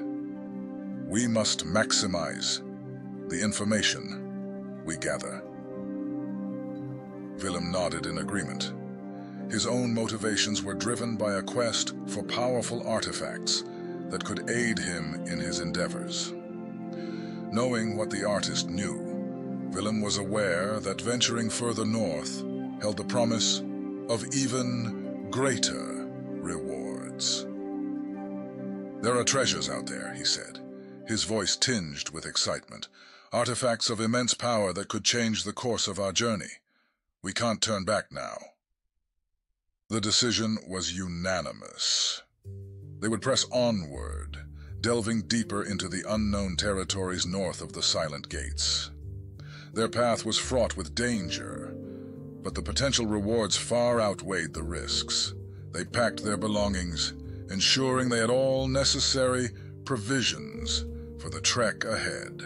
We must maximize the information we gather." Willem nodded in agreement. His own motivations were driven by a quest for powerful artifacts that could aid him in his endeavors. Knowing what the artist knew, Willem was aware that venturing further north held the promise of even greater rewards. "There are treasures out there," he said, his voice tinged with excitement. "Artifacts of immense power that could change the course of our journey. We can't turn back now." The decision was unanimous. They would press onward, delving deeper into the unknown territories north of the silent gates. Their path was fraught with danger, but the potential rewards far outweighed the risks. They packed their belongings, ensuring they had all necessary provisions for the trek ahead.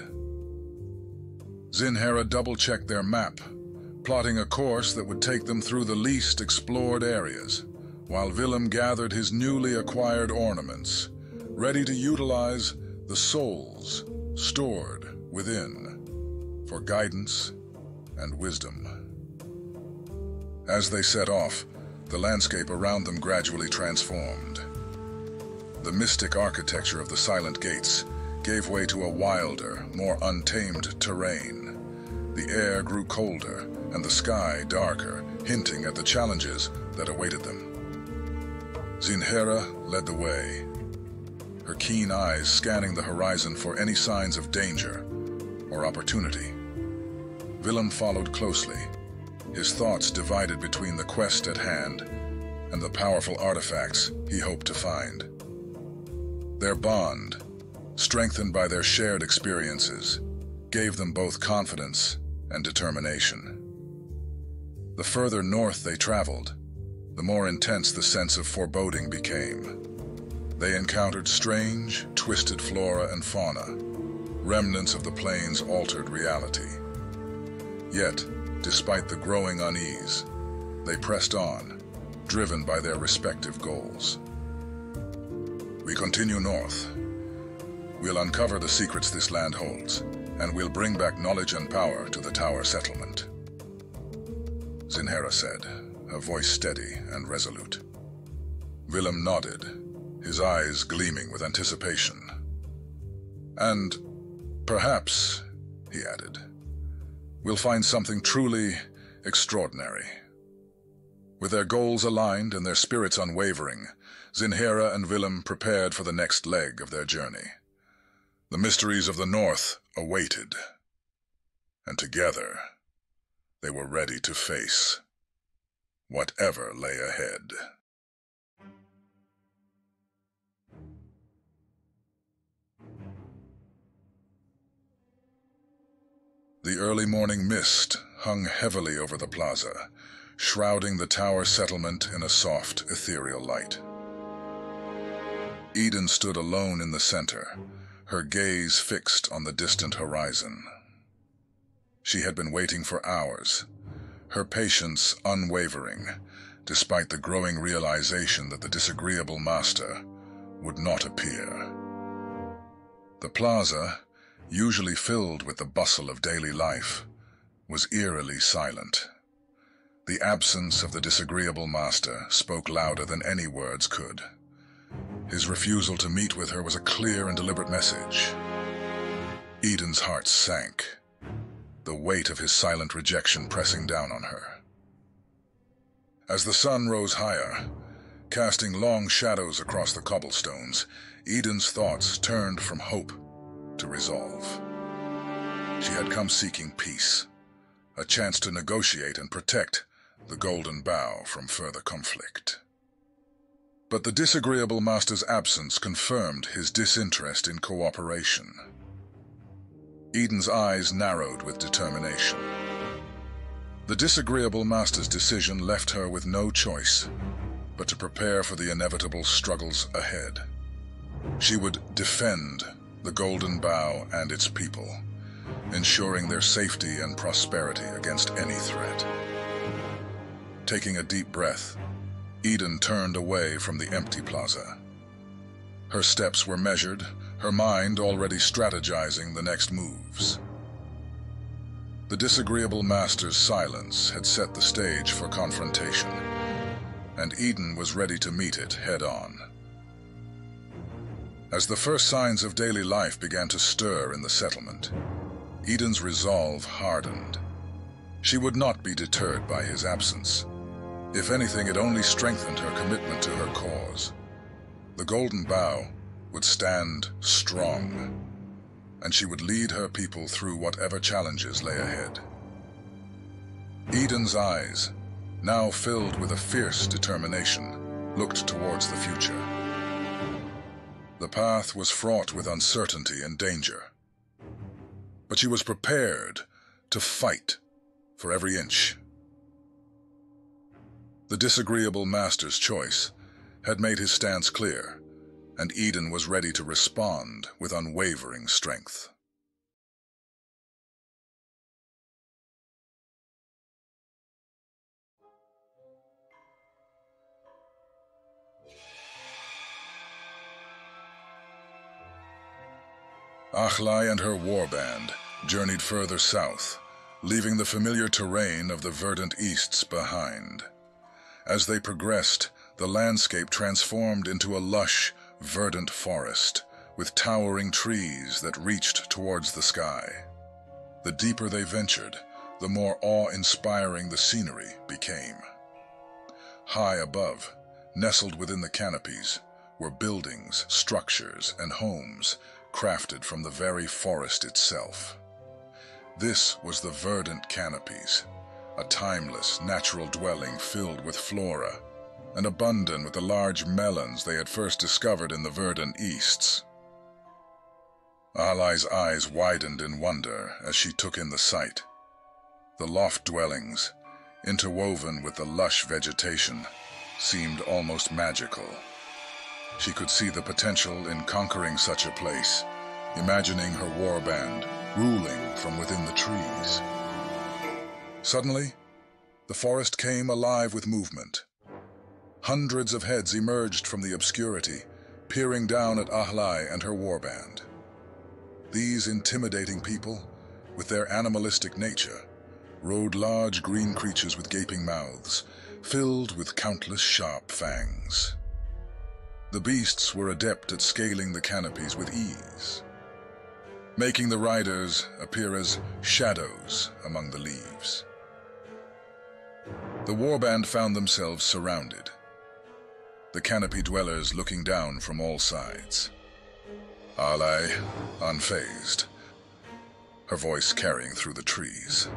Zinhera double-checked their map, plotting a course that would take them through the least explored areas, while Willem gathered his newly acquired ornaments, ready to utilize the souls stored within for guidance and wisdom. As they set off, the landscape around them gradually transformed. The mystic architecture of the silent gates gave way to a wilder, more untamed terrain. The air grew colder and the sky darker, hinting at the challenges that awaited them. Zinhera led the way, her keen eyes scanning the horizon for any signs of danger or opportunity. Willem followed closely, his thoughts divided between the quest at hand and the powerful artifacts he hoped to find. Their bond, strengthened by their shared experiences, gave them both confidence and determination. The further north they traveled, the more intense the sense of foreboding became. They encountered strange, twisted flora and fauna, remnants of the plains' altered reality. Yet, despite the growing unease, they pressed on, driven by their respective goals. "We continue north. We'll uncover the secrets this land holds, and we'll bring back knowledge and power to the tower settlement," Zinhera said, her voice steady and resolute. Willem nodded, his eyes gleaming with anticipation. "And perhaps," he added, "we'll find something truly extraordinary." With their goals aligned and their spirits unwavering, Zinhera and Willem prepared for the next leg of their journey. The mysteries of the North awaited, and together they were ready to face whatever lay ahead. The early morning mist hung heavily over the plaza, shrouding the tower settlement in a soft, ethereal light. Eden stood alone in the center, her gaze fixed on the distant horizon. She had been waiting for hours, her patience unwavering, despite the growing realization that the disagreeable master would not appear. The plaza, usually filled with the bustle of daily life, was eerily silent. The absence of the disagreeable master spoke louder than any words could. His refusal to meet with her was a clear and deliberate message. Eden's heart sank, the weight of his silent rejection pressing down on her. As the sun rose higher, casting long shadows across the cobblestones, Eden's thoughts turned from hope to resolve. She had come seeking peace, a chance to negotiate and protect the Golden Bough from further conflict. But the disagreeable master's absence confirmed his disinterest in cooperation. Eden's eyes narrowed with determination. The disagreeable master's decision left her with no choice but to prepare for the inevitable struggles ahead. She would defend the Golden Bough and its people, ensuring their safety and prosperity against any threat. Taking a deep breath, Eden turned away from the empty plaza. Her steps were measured, her mind already strategizing the next moves. The disagreeable master's silence had set the stage for confrontation, and Eden was ready to meet it head-on. As the first signs of daily life began to stir in the settlement, Eden's resolve hardened. She would not be deterred by his absence. If anything, it only strengthened her commitment to her cause. The Golden Bough would stand strong, and she would lead her people through whatever challenges lay ahead. Eden's eyes, now filled with a fierce determination, looked towards the future. The path was fraught with uncertainty and danger, but she was prepared to fight for every inch. The disagreeable master's choice had made his stance clear, and Eden was ready to respond with unwavering strength. Achlai and her warband journeyed further south, leaving the familiar terrain of the verdant Easts behind. As they progressed, the landscape transformed into a lush, verdant forest, with towering trees that reached towards the sky. The deeper they ventured, the more awe-inspiring the scenery became. High above, nestled within the canopies, were buildings, structures, and homes crafted from the very forest itself. This was the verdant canopies, a timeless, natural dwelling filled with flora, and abundant with the large melons they had first discovered in the verdant Easts. Ahlai's eyes widened in wonder as she took in the sight. The loft dwellings, interwoven with the lush vegetation, seemed almost magical. She could see the potential in conquering such a place, imagining her warband ruling from within the trees. Suddenly, the forest came alive with movement. Hundreds of heads emerged from the obscurity, peering down at Achlai and her warband. These intimidating people, with their animalistic nature, rode large green creatures with gaping mouths, filled with countless sharp fangs. The beasts were adept at scaling the canopies with ease, making the riders appear as shadows among the leaves. The warband found themselves surrounded. the canopy dwellers looking down from all sides. Alai, unfazed, her voice carrying through the trees.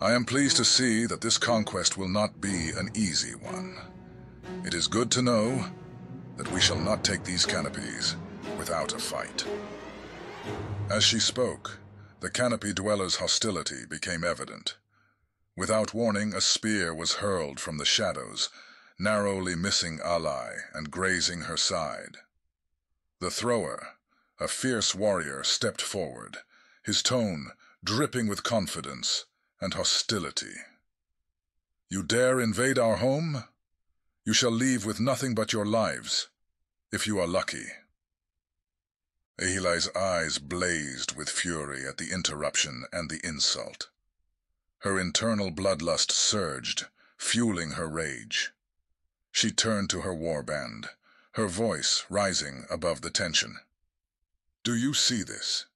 I am pleased to see that this conquest will not be an easy one. It is good to know that we shall not take these canopies without a fight. As she spoke, the canopy dwellers' hostility became evident. Without warning, a spear was hurled from the shadows, narrowly missing Alai and grazing her side. The thrower, a fierce warrior, stepped forward, his tone dripping with confidence and hostility. You dare invade our home? You shall leave with nothing but your lives, if you are lucky. Ahilai's eyes blazed with fury at the interruption and the insult. Her internal bloodlust surged, fueling her rage. She turned to her warband, her voice rising above the tension. Do you see this?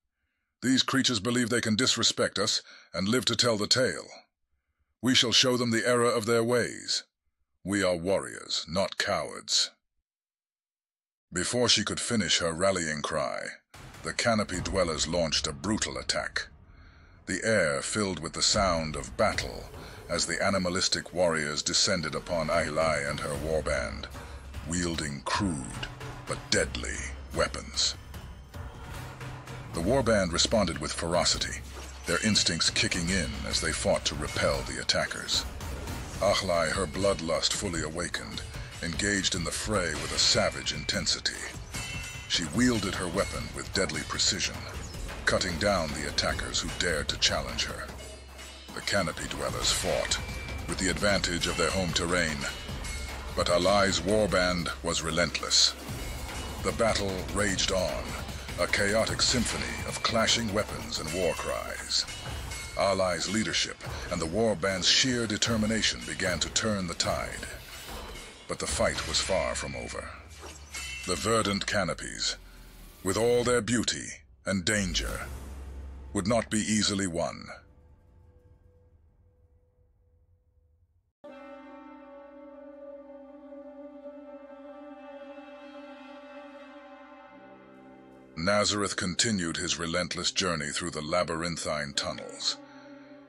These creatures believe they can disrespect us and live to tell the tale. We shall show them the error of their ways. We are warriors, not cowards. Before she could finish her rallying cry, the canopy dwellers launched a brutal attack. The air filled with the sound of battle as the animalistic warriors descended upon Ahilai and her warband, wielding crude but deadly weapons. The warband responded with ferocity, their instincts kicking in as they fought to repel the attackers. Ahilai, her bloodlust fully awakened, engaged in the fray with a savage intensity. She wielded her weapon with deadly precision, cutting down the attackers who dared to challenge her. The canopy dwellers fought, with the advantage of their home terrain, but Alai's warband was relentless. The battle raged on, a chaotic symphony of clashing weapons and war cries. Alai's leadership and the warband's sheer determination began to turn the tide. But the fight was far from over. The verdant canopies, with all their beauty and danger, would not be easily won. Nazareth continued his relentless journey through the labyrinthine tunnels,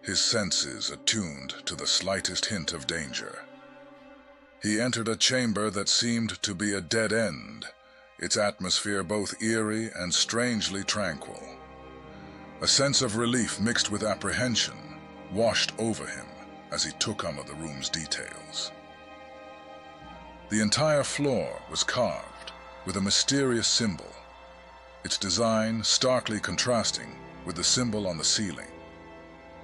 his senses attuned to the slightest hint of danger. He entered a chamber that seemed to be a dead end, its atmosphere both eerie and strangely tranquil. A sense of relief mixed with apprehension washed over him as he took some of the room's details. The entire floor was carved with a mysterious symbol, its design starkly contrasting with the symbol on the ceiling.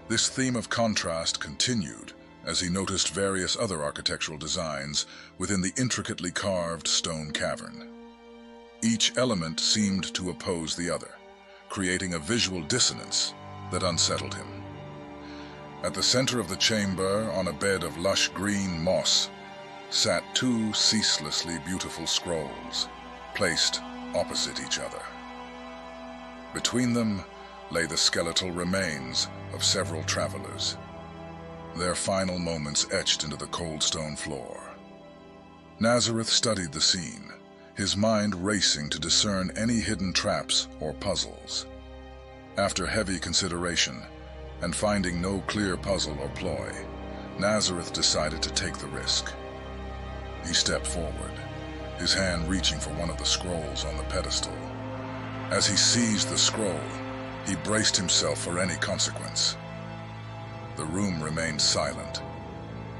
This theme of contrast continued as he noticed various other architectural designs within the intricately carved stone cavern. Each element seemed to oppose the other, creating a visual dissonance that unsettled him. At the center of the chamber, on a bed of lush green moss, sat two ceaselessly beautiful scrolls, placed opposite each other. Between them lay the skeletal remains of several travelers, their final moments etched into the cold stone floor. Nazareth studied the scene, his mind racing to discern any hidden traps or puzzles. After heavy consideration, and finding no clear puzzle or ploy, Nazareth decided to take the risk. He stepped forward, his hand reaching for one of the scrolls on the pedestal. As he seized the scroll, he braced himself for any consequence. The room remained silent,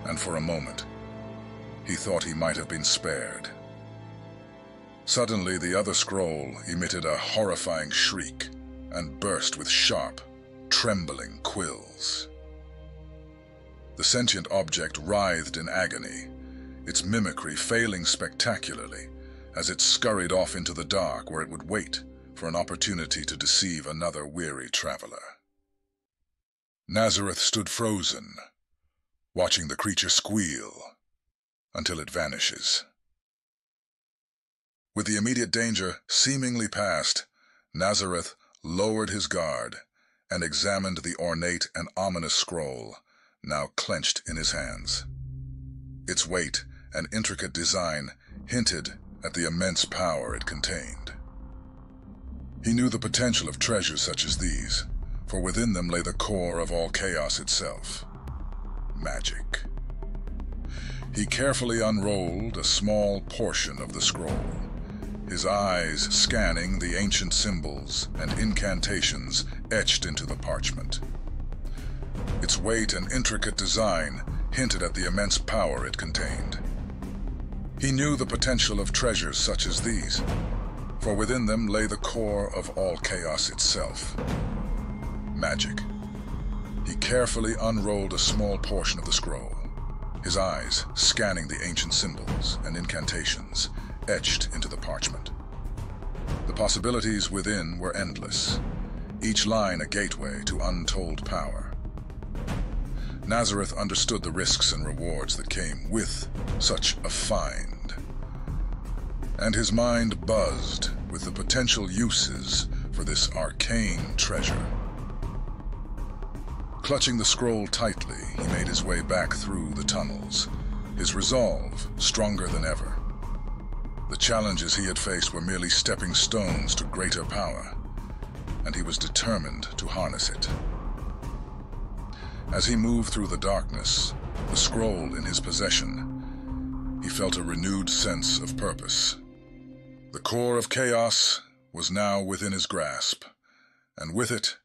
and for a moment, he thought he might have been spared. Suddenly, the other scroll emitted a horrifying shriek and burst with sharp, trembling quills. The sentient object writhed in agony, its mimicry failing spectacularly as it scurried off into the dark where it would wait for an opportunity to deceive another weary traveler. Nazareth stood frozen, watching the creature squeal until it vanishes. With the immediate danger seemingly past, Nazareth lowered his guard and examined the ornate and ominous scroll, now clenched in his hands. Its weight and intricate design hinted at the immense power it contained. He knew the potential of treasures such as these, for within them lay the core of all chaos itself: magic. He carefully unrolled a small portion of the scroll, his eyes scanning the ancient symbols and incantations etched into the parchment. Its weight and intricate design hinted at the immense power it contained. He knew the potential of treasures such as these, for within them lay the core of all chaos itself: magic. He carefully unrolled a small portion of the scroll, his eyes scanning the ancient symbols and incantations etched into the parchment. The possibilities within were endless, each line a gateway to untold power. Nazareth understood the risks and rewards that came with such a find, and his mind buzzed with the potential uses for this arcane treasure. Clutching the scroll tightly, he made his way back through the tunnels, his resolve stronger than ever. The challenges he had faced were merely stepping stones to greater power, and he was determined to harness it. As he moved through the darkness, the scroll in his possession, he felt a renewed sense of purpose. The core of chaos was now within his grasp, and with it,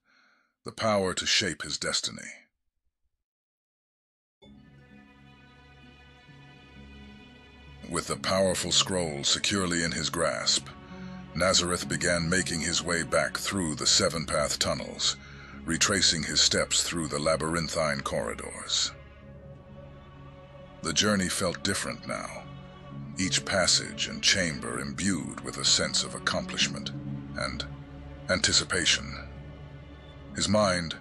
the power to shape his destiny. With the powerful scroll securely in his grasp, Nazareth began making his way back through the seven-path tunnels, retracing his steps through the labyrinthine corridors. The journey felt different now, each passage and chamber imbued with a sense of accomplishment and anticipation. His mind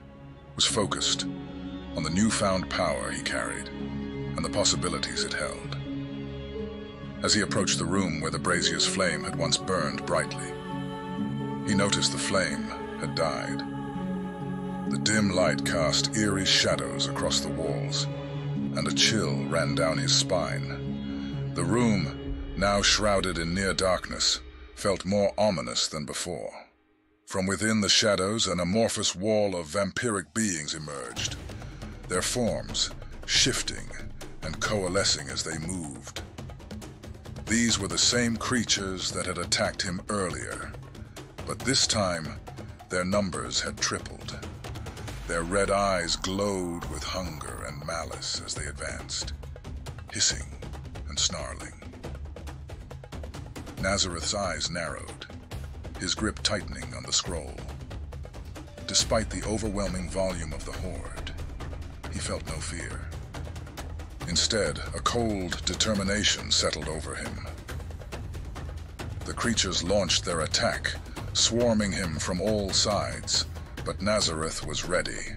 was focused on the newfound power he carried and the possibilities it held. As he approached the room where the brazier's flame had once burned brightly, he noticed the flame had died. The dim light cast eerie shadows across the walls, and a chill ran down his spine. The room, now shrouded in near darkness, felt more ominous than before. From within the shadows, an amorphous wall of vampiric beings emerged, their forms shifting and coalescing as they moved. These were the same creatures that had attacked him earlier, but this time their numbers had tripled. Their red eyes glowed with hunger and malice as they advanced, hissing and snarling. Nazareth's eyes narrowed, his grip tightening on the scroll. Despite the overwhelming volume of the horde, he felt no fear. Instead, a cold determination settled over him. The creatures launched their attack, swarming him from all sides, but Nazareth was ready.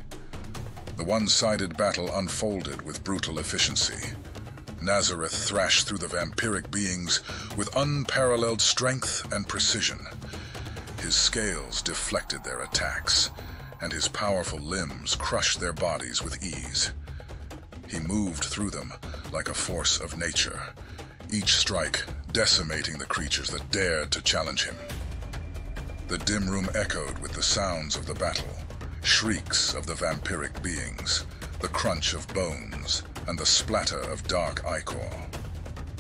The one-sided battle unfolded with brutal efficiency. Nazareth thrashed through the vampiric beings with unparalleled strength and precision. His scales deflected their attacks, and his powerful limbs crushed their bodies with ease. He moved through them like a force of nature, each strike decimating the creatures that dared to challenge him. The dim room echoed with the sounds of the battle, shrieks of the vampiric beings, the crunch of bones, and the splatter of dark ichor.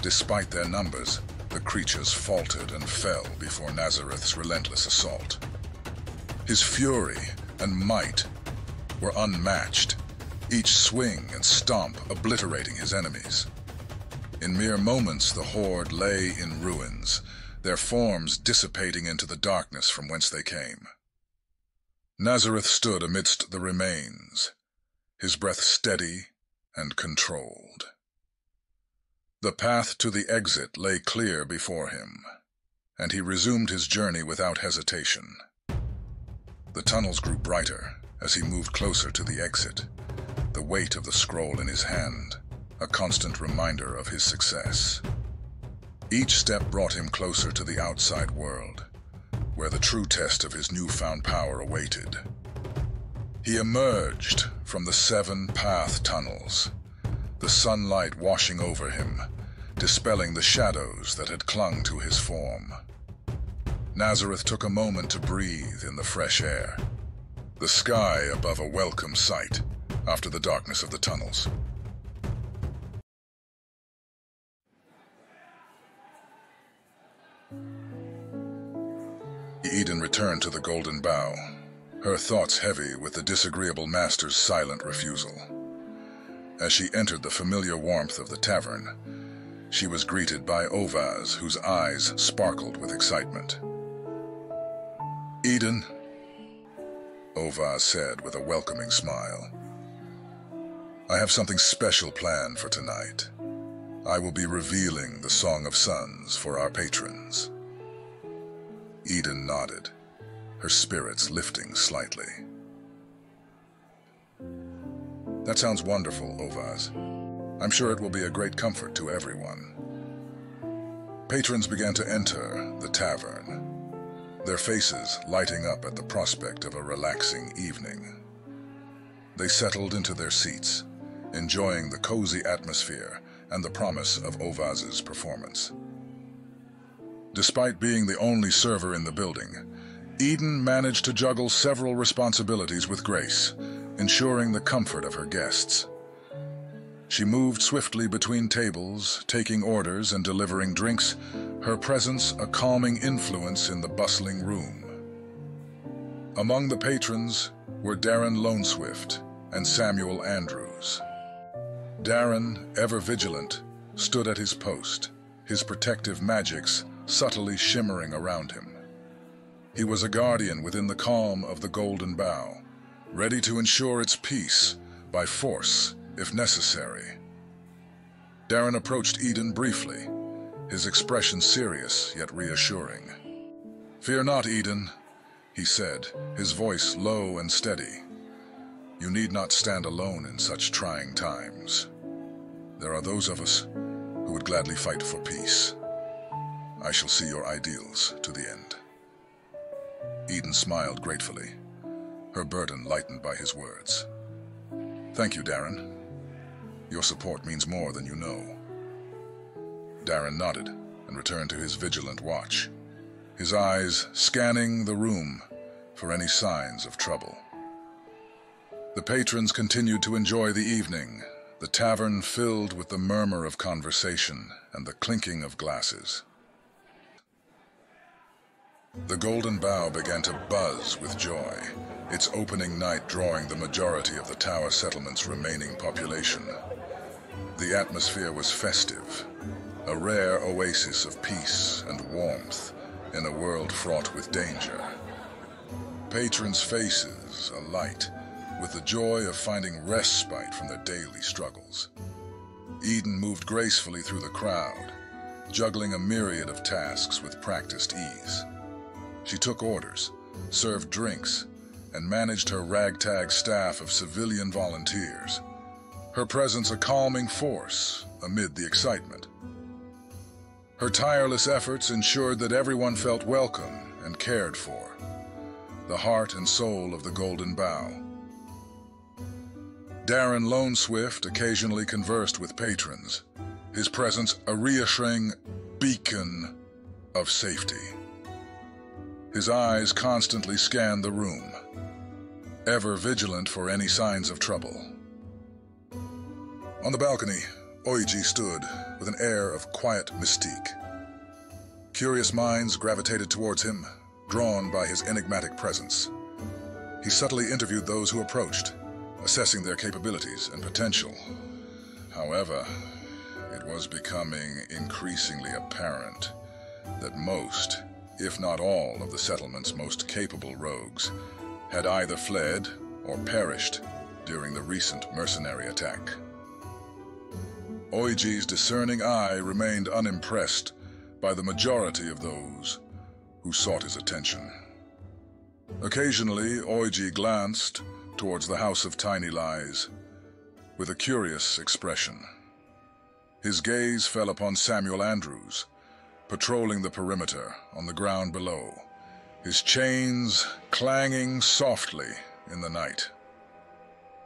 Despite their numbers, the creatures faltered and fell before Nazareth's relentless assault. His fury and might were unmatched, each swing and stomp obliterating his enemies. In mere moments, the horde lay in ruins, their forms dissipating into the darkness from whence they came. Nazareth stood amidst the remains, his breath steady and controlled. The path to the exit lay clear before him, and he resumed his journey without hesitation. The tunnels grew brighter as he moved closer to the exit, the weight of the scroll in his hand, a constant reminder of his success. Each step brought him closer to the outside world, where the true test of his newfound power awaited. He emerged from the seven-path tunnels, the sunlight washing over him dispelling the shadows that had clung to his form. Nazareth took a moment to breathe in the fresh air. The sky above a welcome sight after the darkness of the tunnels. Eden returned to the Golden Bough, her thoughts heavy with the disagreeable master's silent refusal. As she entered the familiar warmth of the tavern, she was greeted by Ovaz, whose eyes sparkled with excitement. "Eden," Ovaz said with a welcoming smile, "I have something special planned for tonight. I will be revealing the Song of Suns for our patrons." Eden nodded, her spirits lifting slightly. "That sounds wonderful, Ovaz. I'm sure it will be a great comfort to everyone." Patrons began to enter the tavern, their faces lighting up at the prospect of a relaxing evening. They settled into their seats, enjoying the cozy atmosphere and the promise of Ovaz's performance. Despite being the only server in the building, Eden managed to juggle several responsibilities with grace, ensuring the comfort of her guests. She moved swiftly between tables, taking orders and delivering drinks, her presence a calming influence in the bustling room. Among the patrons were Darren Loneswift and Samuel Andrews. Darren, ever vigilant, stood at his post, his protective magics subtly shimmering around him. He was a guardian within the calm of the Golden Bough, ready to ensure its peace by force if necessary. Darren approached Eden briefly, his expression serious yet reassuring. "Fear not, Eden," he said, his voice low and steady. "You need not stand alone in such trying times. There are those of us who would gladly fight for peace. I shall see your ideals to the end." Eden smiled gratefully, her burden lightened by his words. "Thank you, Darren. Your support means more than you know." Darren nodded and returned to his vigilant watch, his eyes scanning the room for any signs of trouble. The patrons continued to enjoy the evening, the tavern filled with the murmur of conversation and the clinking of glasses. The Golden Bough began to buzz with joy, its opening night drawing the majority of the Tower Settlement's remaining population. The atmosphere was festive, a rare oasis of peace and warmth in a world fraught with danger. Patrons' faces alight with the joy of finding respite from their daily struggles. Eden moved gracefully through the crowd, juggling a myriad of tasks with practiced ease. She took orders, served drinks, and managed her ragtag staff of civilian volunteers, her presence a calming force amid the excitement. Her tireless efforts ensured that everyone felt welcome and cared for, the heart and soul of the Golden Bough. Darren Loneswift occasionally conversed with patrons, his presence a reassuring beacon of safety. His eyes constantly scanned the room, ever vigilant for any signs of trouble. On the balcony, Oiji stood with an air of quiet mystique. Curious minds gravitated towards him, drawn by his enigmatic presence. He subtly interviewed those who approached, assessing their capabilities and potential. However, it was becoming increasingly apparent that most, if not all, of the settlement's most capable rogues had either fled or perished during the recent mercenary attack. Oiji's discerning eye remained unimpressed by the majority of those who sought his attention. Occasionally, Oiji glanced towards the House of Tiny Lies with a curious expression. His gaze fell upon Samuel Andrews, patrolling the perimeter on the ground below, his chains clanging softly in the night.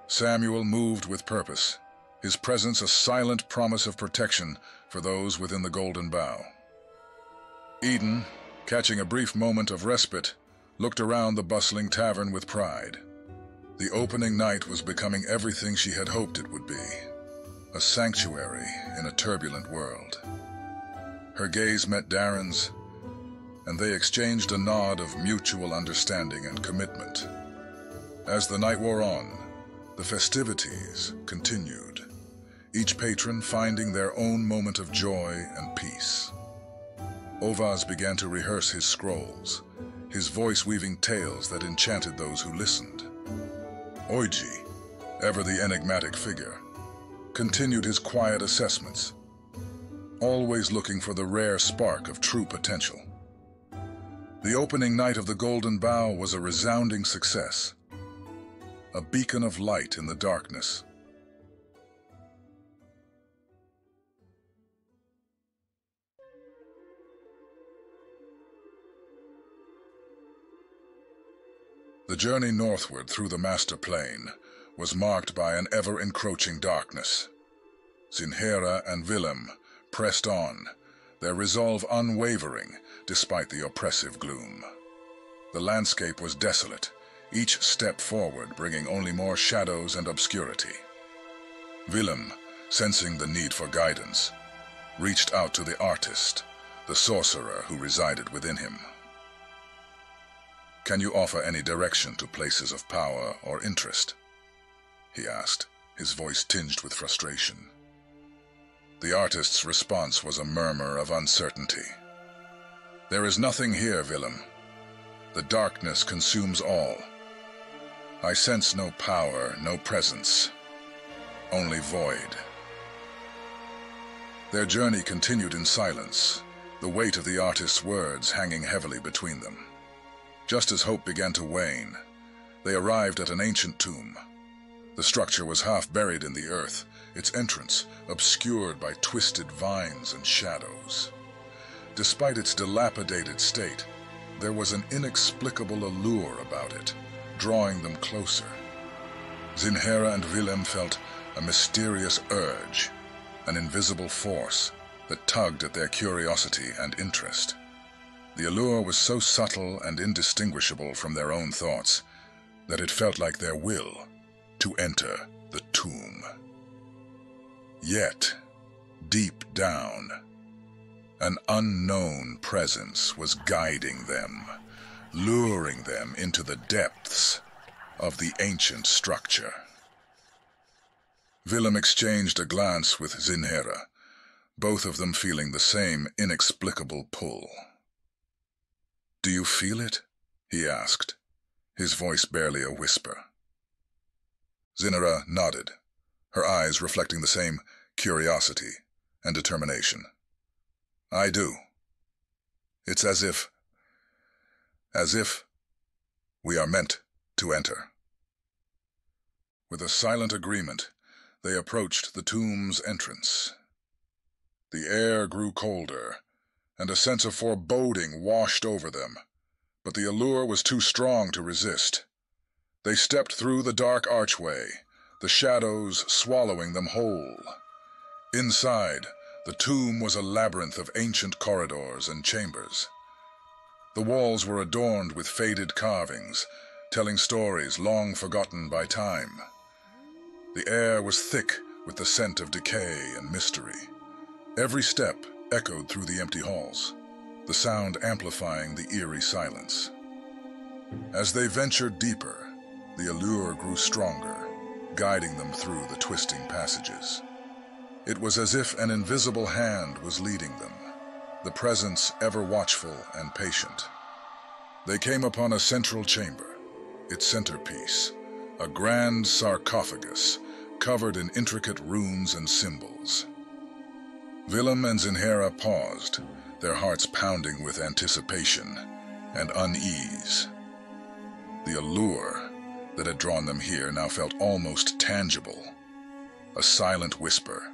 Samuel moved with purpose, his presence a silent promise of protection for those within the Golden Bough. Eden, catching a brief moment of respite, looked around the bustling tavern with pride. The opening night was becoming everything she had hoped it would be, a sanctuary in a turbulent world. Her gaze met Darren's, and they exchanged a nod of mutual understanding and commitment. As the night wore on, the festivities continued, each patron finding their own moment of joy and peace. Ovaz began to rehearse his scrolls, his voice weaving tales that enchanted those who listened. Oiji, ever the enigmatic figure, continued his quiet assessments, always looking for the rare spark of true potential. The opening night of the Golden Bough was a resounding success, a beacon of light in the darkness. The journey northward through the Master Plane was marked by an ever-encroaching darkness. Zinhera and Willem pressed on, their resolve unwavering despite the oppressive gloom. The landscape was desolate, each step forward bringing only more shadows and obscurity. Willem, sensing the need for guidance, reached out to the artist, the sorcerer who resided within him. "Can you offer any direction to places of power or interest?" he asked, his voice tinged with frustration. The artist's response was a murmur of uncertainty. "There is nothing here, Willem. The darkness consumes all. I sense no power, no presence, only void." Their journey continued in silence, the weight of the artist's words hanging heavily between them. Just as hope began to wane, they arrived at an ancient tomb. The structure was half buried in the earth, its entrance obscured by twisted vines and shadows. Despite its dilapidated state, there was an inexplicable allure about it, drawing them closer. Zinhera and Willem felt a mysterious urge, an invisible force that tugged at their curiosity and interest. The allure was so subtle and indistinguishable from their own thoughts that it felt like their will to enter the tomb. Yet, deep down, an unknown presence was guiding them, luring them into the depths of the ancient structure. Willem exchanged a glance with Zinhera, both of them feeling the same inexplicable pull. "Do you feel it?" he asked, his voice barely a whisper. Zinhera nodded, her eyes reflecting the same curiosity and determination. "I do. It's as if we are meant to enter." With a silent agreement, they approached the tomb's entrance. The air grew colder, and a sense of foreboding washed over them, but the allure was too strong to resist. They stepped through the dark archway, the shadows swallowing them whole. Inside, the tomb was a labyrinth of ancient corridors and chambers. The walls were adorned with faded carvings, telling stories long forgotten by time. The air was thick with the scent of decay and mystery. Every step echoed through the empty halls, the sound amplifying the eerie silence. As they ventured deeper, the allure grew stronger, guiding them through the twisting passages. It was as if an invisible hand was leading them, the presence ever watchful and patient. They came upon a central chamber, its centerpiece, a grand sarcophagus covered in intricate runes and symbols. Willem and Zinhera paused, their hearts pounding with anticipation and unease. The allure that had drawn them here now felt almost tangible, a silent whisper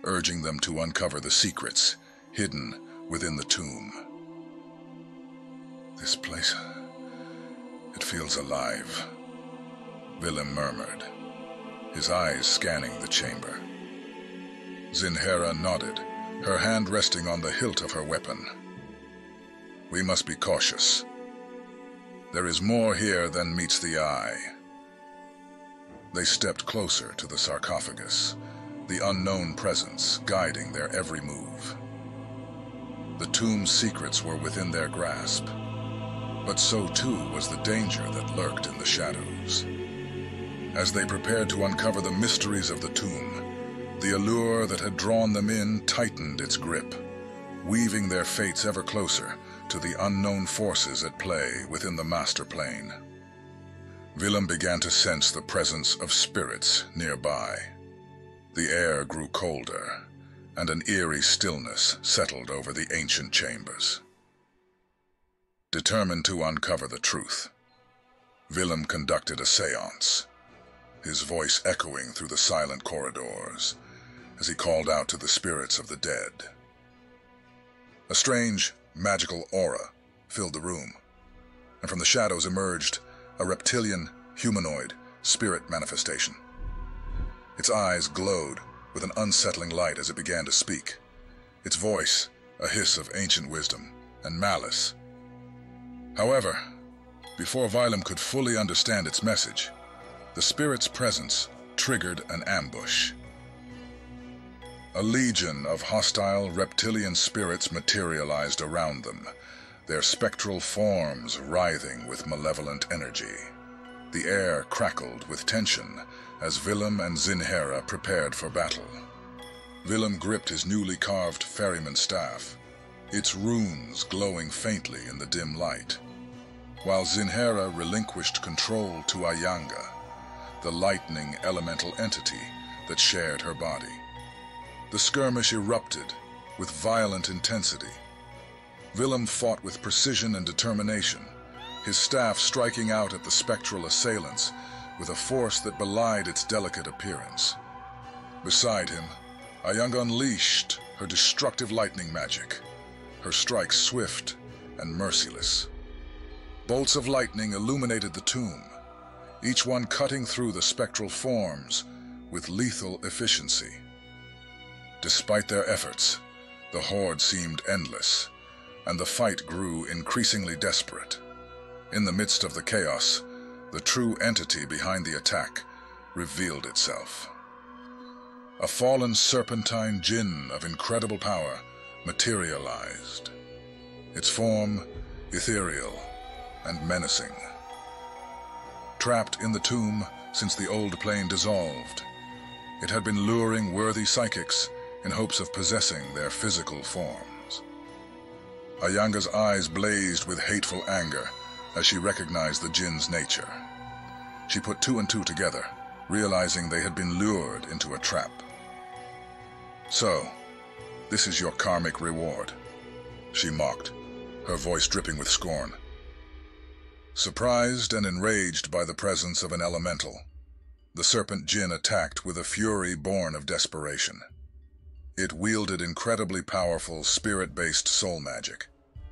urging them to uncover the secrets hidden within the tomb. "This place, it feels alive," Willem murmured, his eyes scanning the chamber. Zinhera nodded, her hand resting on the hilt of her weapon. We must be cautious. There is more here than meets the eye. They stepped closer to the sarcophagus, the unknown presence guiding their every move. The tomb's secrets were within their grasp, but so too was the danger that lurked in the shadows. As they prepared to uncover the mysteries of the tomb, the allure that had drawn them in tightened its grip, weaving their fates ever closer to the unknown forces at play within the master plane. Willem began to sense the presence of spirits nearby. The air grew colder, and an eerie stillness settled over the ancient chambers. Determined to uncover the truth, Willem conducted a séance, his voice echoing through the silent corridors as he called out to the spirits of the dead. A strange, magical aura filled the room, and from the shadows emerged a reptilian, humanoid, spirit manifestation. Its eyes glowed with an unsettling light as it began to speak, its voice a hiss of ancient wisdom and malice. However, before Willem could fully understand its message, the spirit's presence triggered an ambush. A legion of hostile reptilian spirits materialized around them, their spectral forms writhing with malevolent energy. The air crackled with tension as Willem and Zinhera prepared for battle. Willem gripped his newly carved ferryman's staff, its runes glowing faintly in the dim light, while Zinhera relinquished control to Ayanga, the lightning elemental entity that shared her body. The skirmish erupted with violent intensity. Willem fought with precision and determination, his staff striking out at the spectral assailants with a force that belied its delicate appearance. Beside him, Ayanga unleashed her destructive lightning magic, her strikes swift and merciless. Bolts of lightning illuminated the tomb, each one cutting through the spectral forms with lethal efficiency. Despite their efforts, the horde seemed endless, and the fight grew increasingly desperate. In the midst of the chaos, the true entity behind the attack revealed itself. A fallen serpentine djinn of incredible power materialized, its form ethereal and menacing. Trapped in the tomb since the old plane dissolved, it had been luring worthy psychics in hopes of possessing their physical forms. Ayanga's eyes blazed with hateful anger as she recognized the djinn's nature. She put two and two together, realizing they had been lured into a trap. So, this is your karmic reward, she mocked, her voice dripping with scorn. Surprised and enraged by the presence of an elemental, the serpent djinn attacked with a fury born of desperation. It wielded incredibly powerful spirit-based soul magic,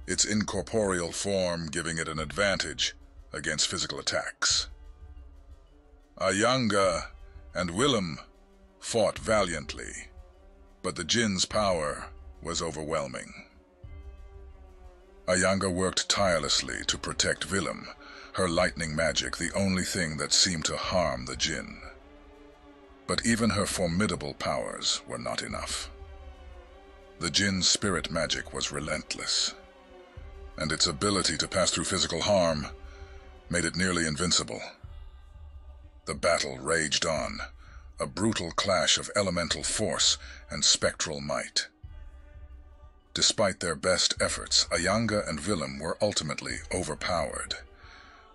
its incorporeal form giving it an advantage against physical attacks. Ayanga and Willem fought valiantly, but the djinn's power was overwhelming. Ayanga worked tirelessly to protect Willem, her lightning magic the only thing that seemed to harm the djinn. But even her formidable powers were not enough. The djinn's spirit magic was relentless, and its ability to pass through physical harm made it nearly invincible. The battle raged on, a brutal clash of elemental force and spectral might. Despite their best efforts, Ayanga and Willem were ultimately overpowered.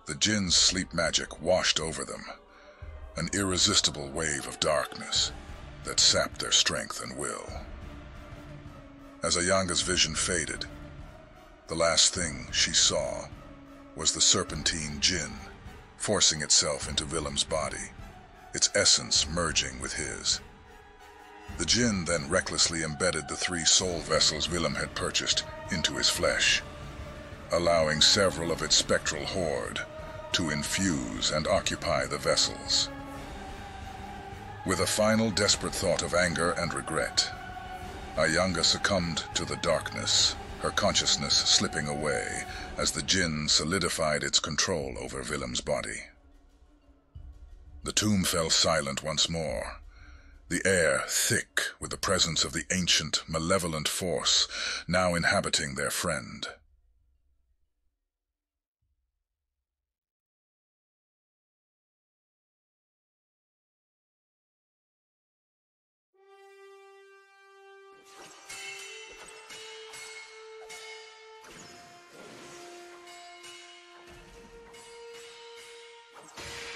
The djinn's sleep magic washed over them, an irresistible wave of darkness that sapped their strength and will. As Ayanga's vision faded, the last thing she saw was the serpentine djinn forcing itself into Willem's body, its essence merging with his. The djinn then recklessly embedded the 3 soul vessels Willem had purchased into his flesh, allowing several of its spectral horde to infuse and occupy the vessels. With a final desperate thought of anger and regret, Ayanga succumbed to the darkness, her consciousness slipping away as the Jinn solidified its control over Willem's body. The tomb fell silent once more, the air thick with the presence of the ancient, malevolent force now inhabiting their friend.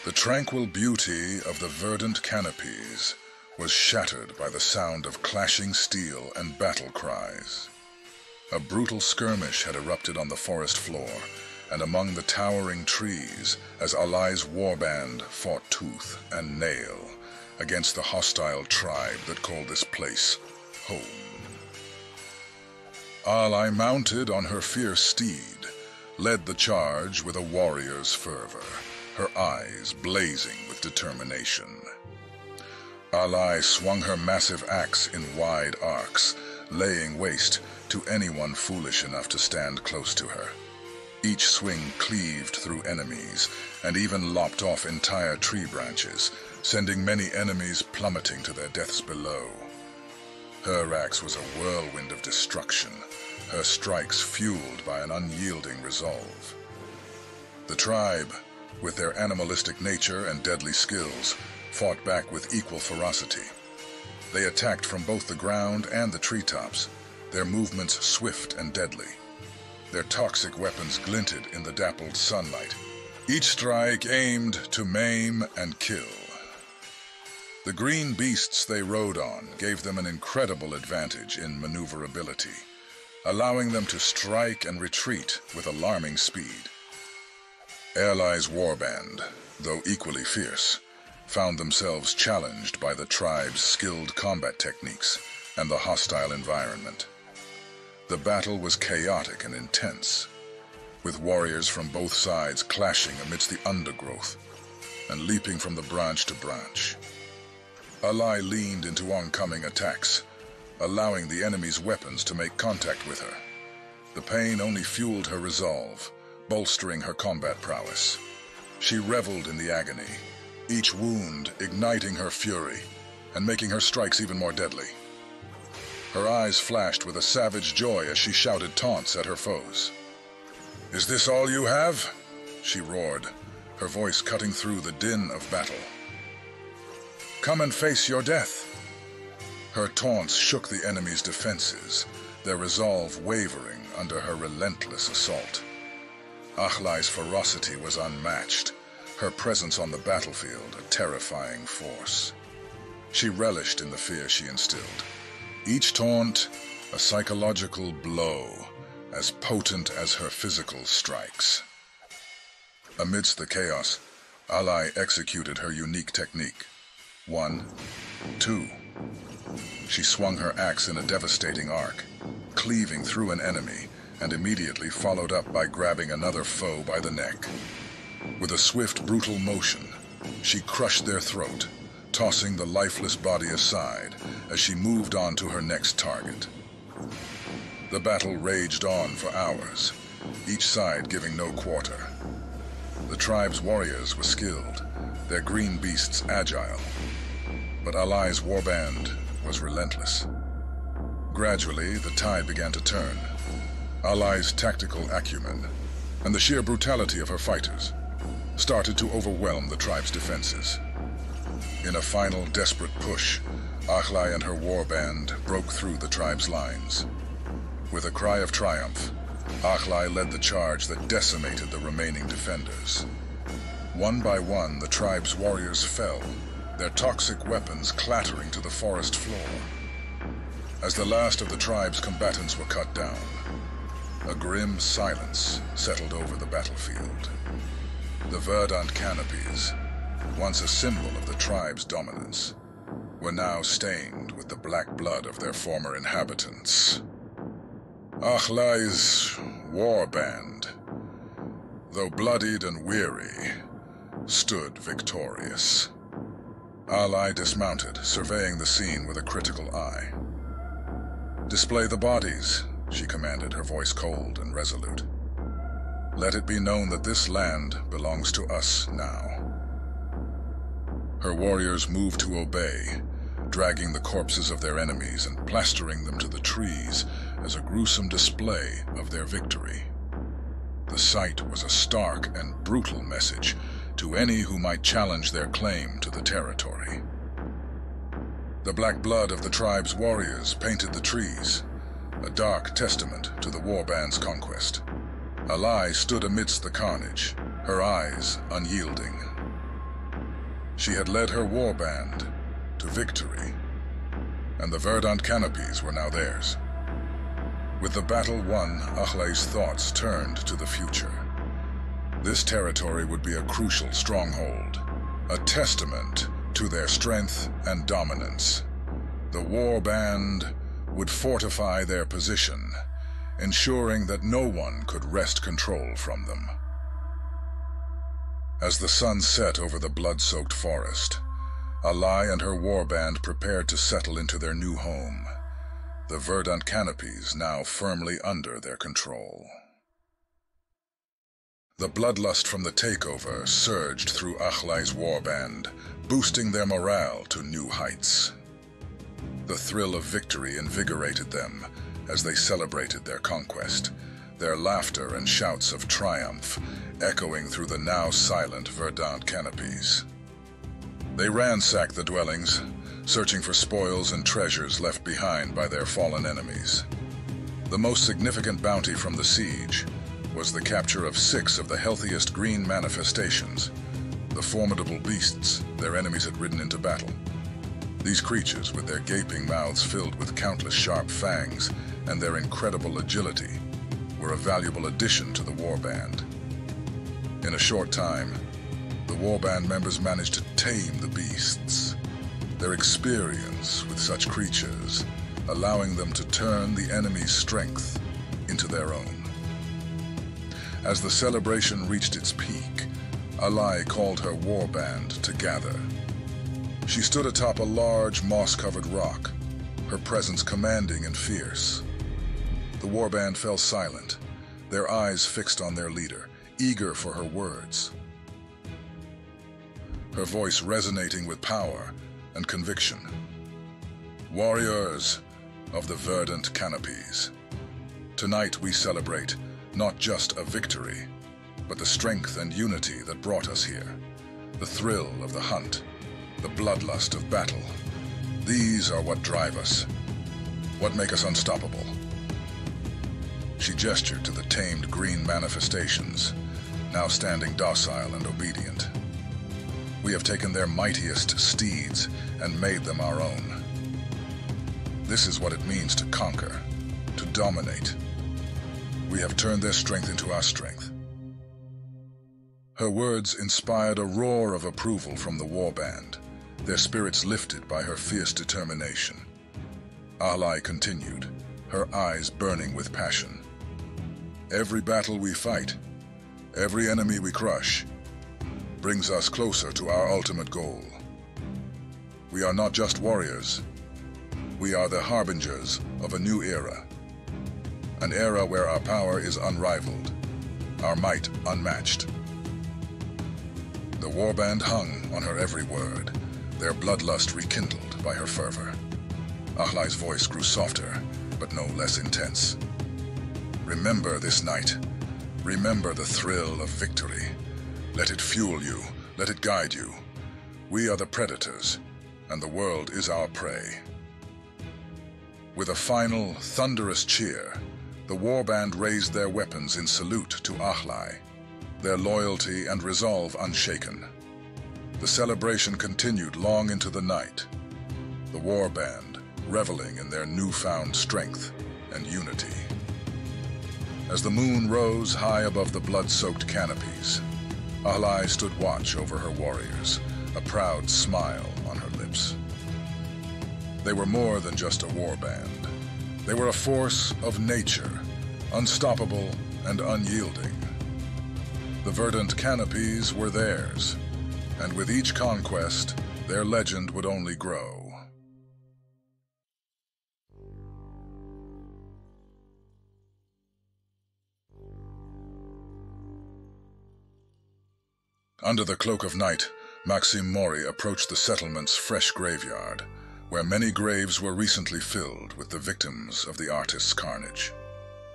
The tranquil beauty of the verdant canopies was shattered by the sound of clashing steel and battle cries. A brutal skirmish had erupted on the forest floor and among the towering trees as Alai's warband fought tooth and nail against the hostile tribe that called this place home. Alai, mounted on her fierce steed, led the charge with a warrior's fervor, her eyes blazing with determination. Alai swung her massive axe in wide arcs, laying waste to anyone foolish enough to stand close to her. Each swing cleaved through enemies and even lopped off entire tree branches, sending many enemies plummeting to their deaths below. Her axe was a whirlwind of destruction, her strikes fueled by an unyielding resolve. The tribe, with their animalistic nature and deadly skills, fought back with equal ferocity. They attacked from both the ground and the treetops, their movements swift and deadly. Their toxic weapons glinted in the dappled sunlight. Each strike aimed to maim and kill. The green beasts they rode on gave them an incredible advantage in maneuverability, allowing them to strike and retreat with alarming speed. Alai's warband, though equally fierce, found themselves challenged by the tribe's skilled combat techniques and the hostile environment. The battle was chaotic and intense, with warriors from both sides clashing amidst the undergrowth and leaping from the branch to branch. Alai leaned into oncoming attacks, allowing the enemy's weapons to make contact with her. The pain only fueled her resolve, bolstering her combat prowess. She reveled in the agony, each wound igniting her fury and making her strikes even more deadly. Her eyes flashed with a savage joy as she shouted taunts at her foes. "Is this all you have?" she roared, her voice cutting through the din of battle. "Come and face your death." Her taunts shook the enemy's defenses, their resolve wavering under her relentless assault. Alai's ferocity was unmatched, her presence on the battlefield a terrifying force. She relished in the fear she instilled, each taunt a psychological blow as potent as her physical strikes. Amidst the chaos, Alai executed her unique technique. 1, 2. She swung her axe in a devastating arc, cleaving through an enemy, and immediately followed up by grabbing another foe by the neck. With a swift, brutal motion, she crushed their throat, tossing the lifeless body aside as she moved on to her next target. The battle raged on for hours, each side giving no quarter. The tribe's warriors were skilled, their green beasts agile, but Alai's warband was relentless. Gradually, the tide began to turn. Alai's tactical acumen and the sheer brutality of her fighters started to overwhelm the tribe's defenses. In a final desperate push, Alai and her warband broke through the tribe's lines. With a cry of triumph, Alai led the charge that decimated the remaining defenders. One by one, the tribe's warriors fell, their toxic weapons clattering to the forest floor. As the last of the tribe's combatants were cut down, a grim silence settled over the battlefield. The verdant canopies, once a symbol of the tribe's dominance, were now stained with the black blood of their former inhabitants. Alai's warband, though bloodied and weary, stood victorious. Alai dismounted, surveying the scene with a critical eye. "Display the bodies," she commanded, her voice cold and resolute. "Let it be known that this land belongs to us now." Her warriors moved to obey, dragging the corpses of their enemies and plastering them to the trees as a gruesome display of their victory. The sight was a stark and brutal message to any who might challenge their claim to the territory. The black blood of the tribe's warriors painted the trees, a dark testament to the warband's conquest. Alai stood amidst the carnage, her eyes unyielding. She had led her warband to victory, and the verdant canopies were now theirs. With the battle won, Achlai's thoughts turned to the future. This territory would be a crucial stronghold, a testament to their strength and dominance. The warband would fortify their position, ensuring that no one could wrest control from them. As the sun set over the blood-soaked forest, Alai and her warband prepared to settle into their new home, the verdant canopies now firmly under their control. The bloodlust from the takeover surged through Achlai's warband, boosting their morale to new heights. The thrill of victory invigorated them as they celebrated their conquest, their laughter and shouts of triumph echoing through the now silent verdant canopies. They ransacked the dwellings, searching for spoils and treasures left behind by their fallen enemies. The most significant bounty from the siege was the capture of 6 of the healthiest green manifestations, the formidable beasts their enemies had ridden into battle. These creatures, with their gaping mouths filled with countless sharp fangs and their incredible agility, were a valuable addition to the warband. In a short time, the warband members managed to tame the beasts, their experience with such creatures allowing them to turn the enemy's strength into their own. As the celebration reached its peak, Alai called her warband to gather. She stood atop a large, moss-covered rock, her presence commanding and fierce. The warband fell silent, their eyes fixed on their leader, eager for her words. Her voice resonating with power and conviction. "Warriors of the verdant canopies, tonight we celebrate not just a victory, but the strength and unity that brought us here, the thrill of the hunt, the bloodlust of battle. These are what drive us, what make us unstoppable." She gestured to the tamed green manifestations, now standing docile and obedient. "We have taken their mightiest steeds and made them our own. This is what it means to conquer, to dominate. We have turned their strength into our strength." Her words inspired a roar of approval from the warband, their spirits lifted by her fierce determination. Alai continued, her eyes burning with passion. "Every battle we fight, every enemy we crush, brings us closer to our ultimate goal. We are not just warriors. We are the harbingers of a new era. An era where our power is unrivaled, our might unmatched." The warband hung on her every word, their bloodlust rekindled by her fervor. Achlai's voice grew softer, but no less intense. "Remember this night. Remember the thrill of victory. Let it fuel you. Let it guide you. We are the predators, and the world is our prey." With a final, thunderous cheer, the warband raised their weapons in salute to Achlai, their loyalty and resolve unshaken. The celebration continued long into the night, the warband reveling in their newfound strength and unity. As the moon rose high above the blood-soaked canopies, Achlai stood watch over her warriors, a proud smile on her lips. They were more than just a warband. They were a force of nature, unstoppable and unyielding. The verdant canopies were theirs, and with each conquest, their legend would only grow. Under the cloak of night, Maxime Mori approached the settlement's fresh graveyard, where many graves were recently filled with the victims of the artist's carnage.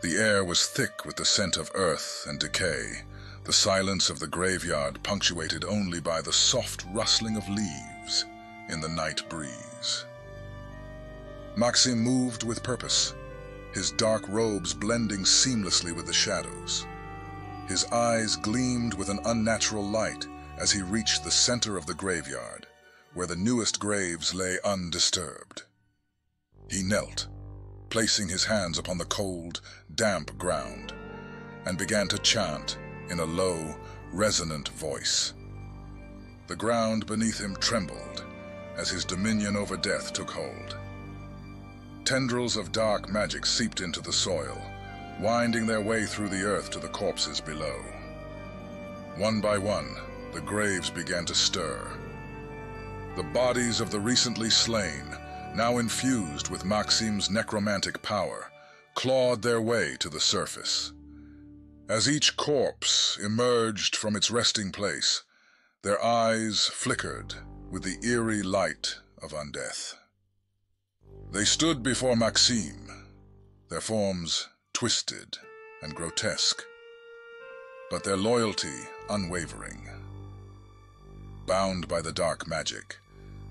The air was thick with the scent of earth and decay, the silence of the graveyard punctuated only by the soft rustling of leaves in the night breeze. Maxime moved with purpose, his dark robes blending seamlessly with the shadows. His eyes gleamed with an unnatural light as he reached the center of the graveyard, where the newest graves lay undisturbed. He knelt, placing his hands upon the cold, damp ground, and began to chant in a low, resonant voice. The ground beneath him trembled as his dominion over death took hold. Tendrils of dark magic seeped into the soil, winding their way through the earth to the corpses below. One by one, the graves began to stir. The bodies of the recently slain, now infused with Maxime's necromantic power, clawed their way to the surface. As each corpse emerged from its resting place, their eyes flickered with the eerie light of undeath. They stood before Maxime, their forms twisted and grotesque, but their loyalty unwavering. Bound by the dark magic,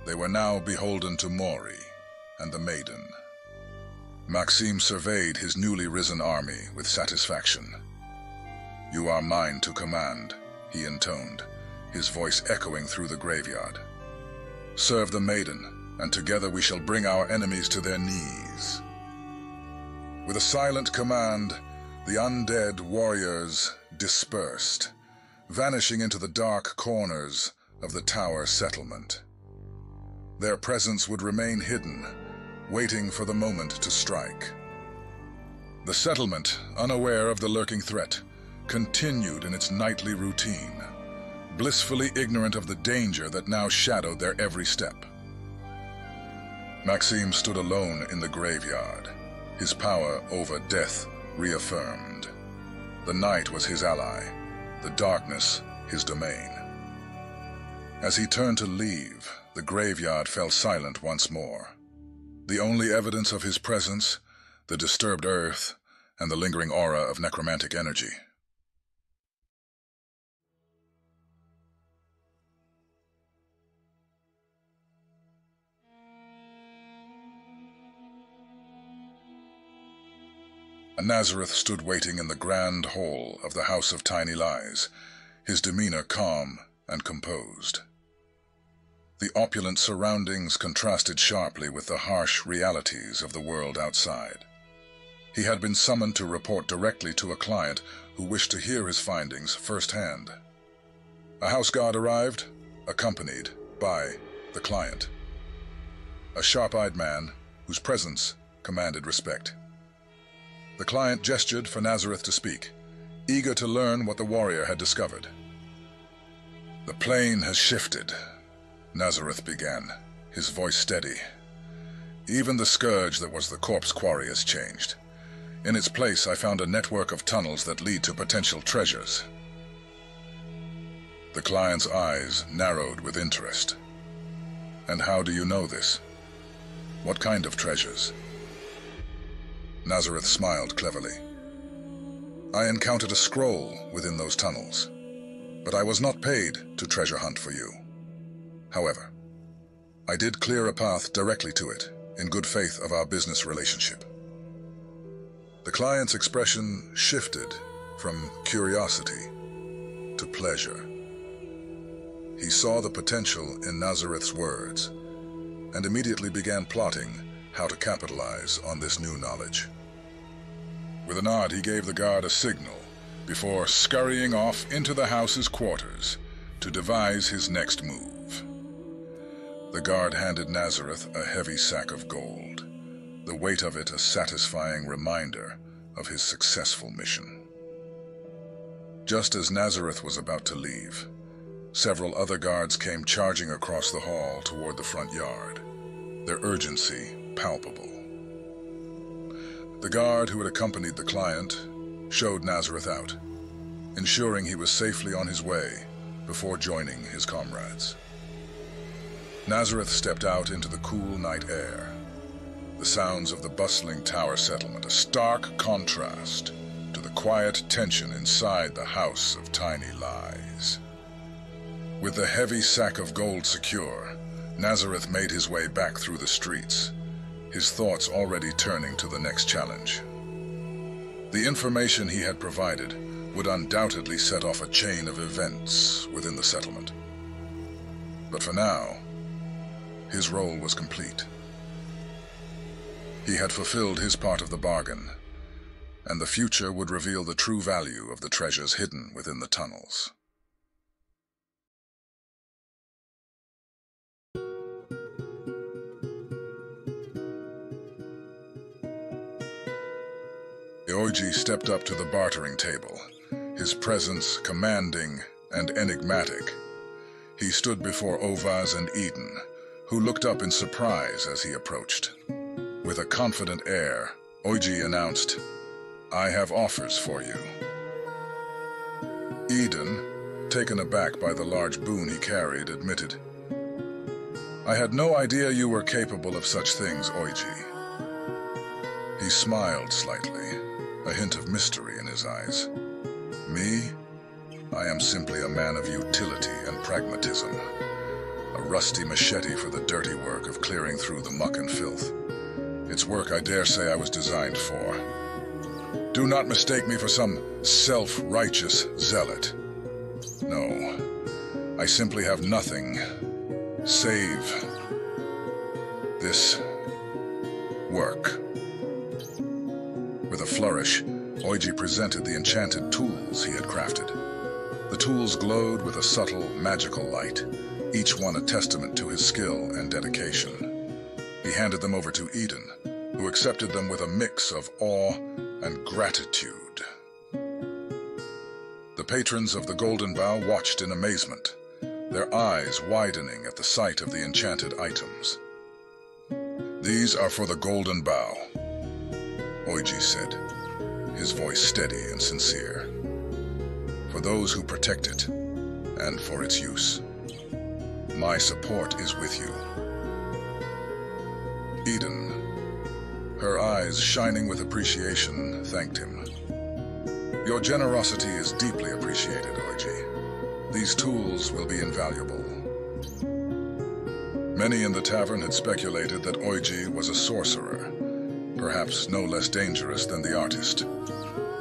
they were now beholden to Mori and the maiden. Maxime surveyed his newly risen army with satisfaction. "You are mine to command," he intoned, his voice echoing through the graveyard. "Serve the maiden, and together we shall bring our enemies to their knees." With a silent command, the undead warriors dispersed, vanishing into the dark corners of the tower settlement. Their presence would remain hidden, waiting for the moment to strike. The settlement, unaware of the lurking threat, continued in its nightly routine, blissfully ignorant of the danger that now shadowed their every step. Maxime stood alone in the graveyard, his power over death reaffirmed. The night was his ally, the darkness his domain. As he turned to leave, the graveyard fell silent once more. The only evidence of his presence, the disturbed earth, and the lingering aura of necromantic energy. Nazareth stood waiting in the grand hall of the House of Tiny Lies, his demeanor calm and composed. The opulent surroundings contrasted sharply with the harsh realities of the world outside. He had been summoned to report directly to a client who wished to hear his findings firsthand. A house guard arrived, accompanied by the client, a sharp-eyed man whose presence commanded respect. The client gestured for Nazareth to speak, eager to learn what the warrior had discovered. "The plane has shifted," Nazareth began, his voice steady. "Even the scourge that was the corpse quarry has changed. In its place, I found a network of tunnels that lead to potential treasures." The client's eyes narrowed with interest. "And how do you know this? What kind of treasures?" Nazareth smiled cleverly. "I encountered a scroll within those tunnels, but I was not paid to treasure hunt for you. However, I did clear a path directly to it, in good faith of our business relationship." The client's expression shifted from curiosity to pleasure. He saw the potential in Nazareth's words, and immediately began plotting how to capitalize on this new knowledge. With a nod, he gave the guard a signal before scurrying off into the house's quarters to devise his next move. The guard handed Nazareth a heavy sack of gold, the weight of it a satisfying reminder of his successful mission. Just as Nazareth was about to leave, several other guards came charging across the hall toward the front yard, their urgency palpable. The guard who had accompanied the client showed Nazareth out, ensuring he was safely on his way before joining his comrades. Nazareth stepped out into the cool night air. The sounds of the bustling tower settlement, a stark contrast to the quiet tension inside the house of tiny lies. With the heavy sack of gold secure, Nazareth made his way back through the streets, his thoughts already turning to the next challenge. The information he had provided would undoubtedly set off a chain of events within the settlement. But for now, his role was complete. He had fulfilled his part of the bargain, and the future would reveal the true value of the treasures hidden within the tunnels. Oji stepped up to the bartering table, his presence commanding and enigmatic. He stood before Ovaz and Eden, who looked up in surprise as he approached. With a confident air, Oji announced, "I have offers for you." Eden, taken aback by the large boon he carried, admitted, "I had no idea you were capable of such things, Oji." He smiled slightly, a hint of mystery in his eyes. "Me? I am simply a man of utility and pragmatism, a rusty machete for the dirty work of clearing through the muck and filth. It's work I dare say I was designed for. Do not mistake me for some self-righteous zealot. No, I simply have nothing save this work." With a flourish, Oji presented the enchanted tools he had crafted. The tools glowed with a subtle, magical light, each one a testament to his skill and dedication. He handed them over to Eden, who accepted them with a mix of awe and gratitude. The patrons of the Golden Bough watched in amazement, their eyes widening at the sight of the enchanted items. "These are for the Golden Bough," Oji said, his voice steady and sincere. "For those who protect it, and for its use. My support is with you." Eden, her eyes shining with appreciation, thanked him. "Your generosity is deeply appreciated, Oji. These tools will be invaluable." Many in the tavern had speculated that Oji was a sorcerer, perhaps no less dangerous than the artist.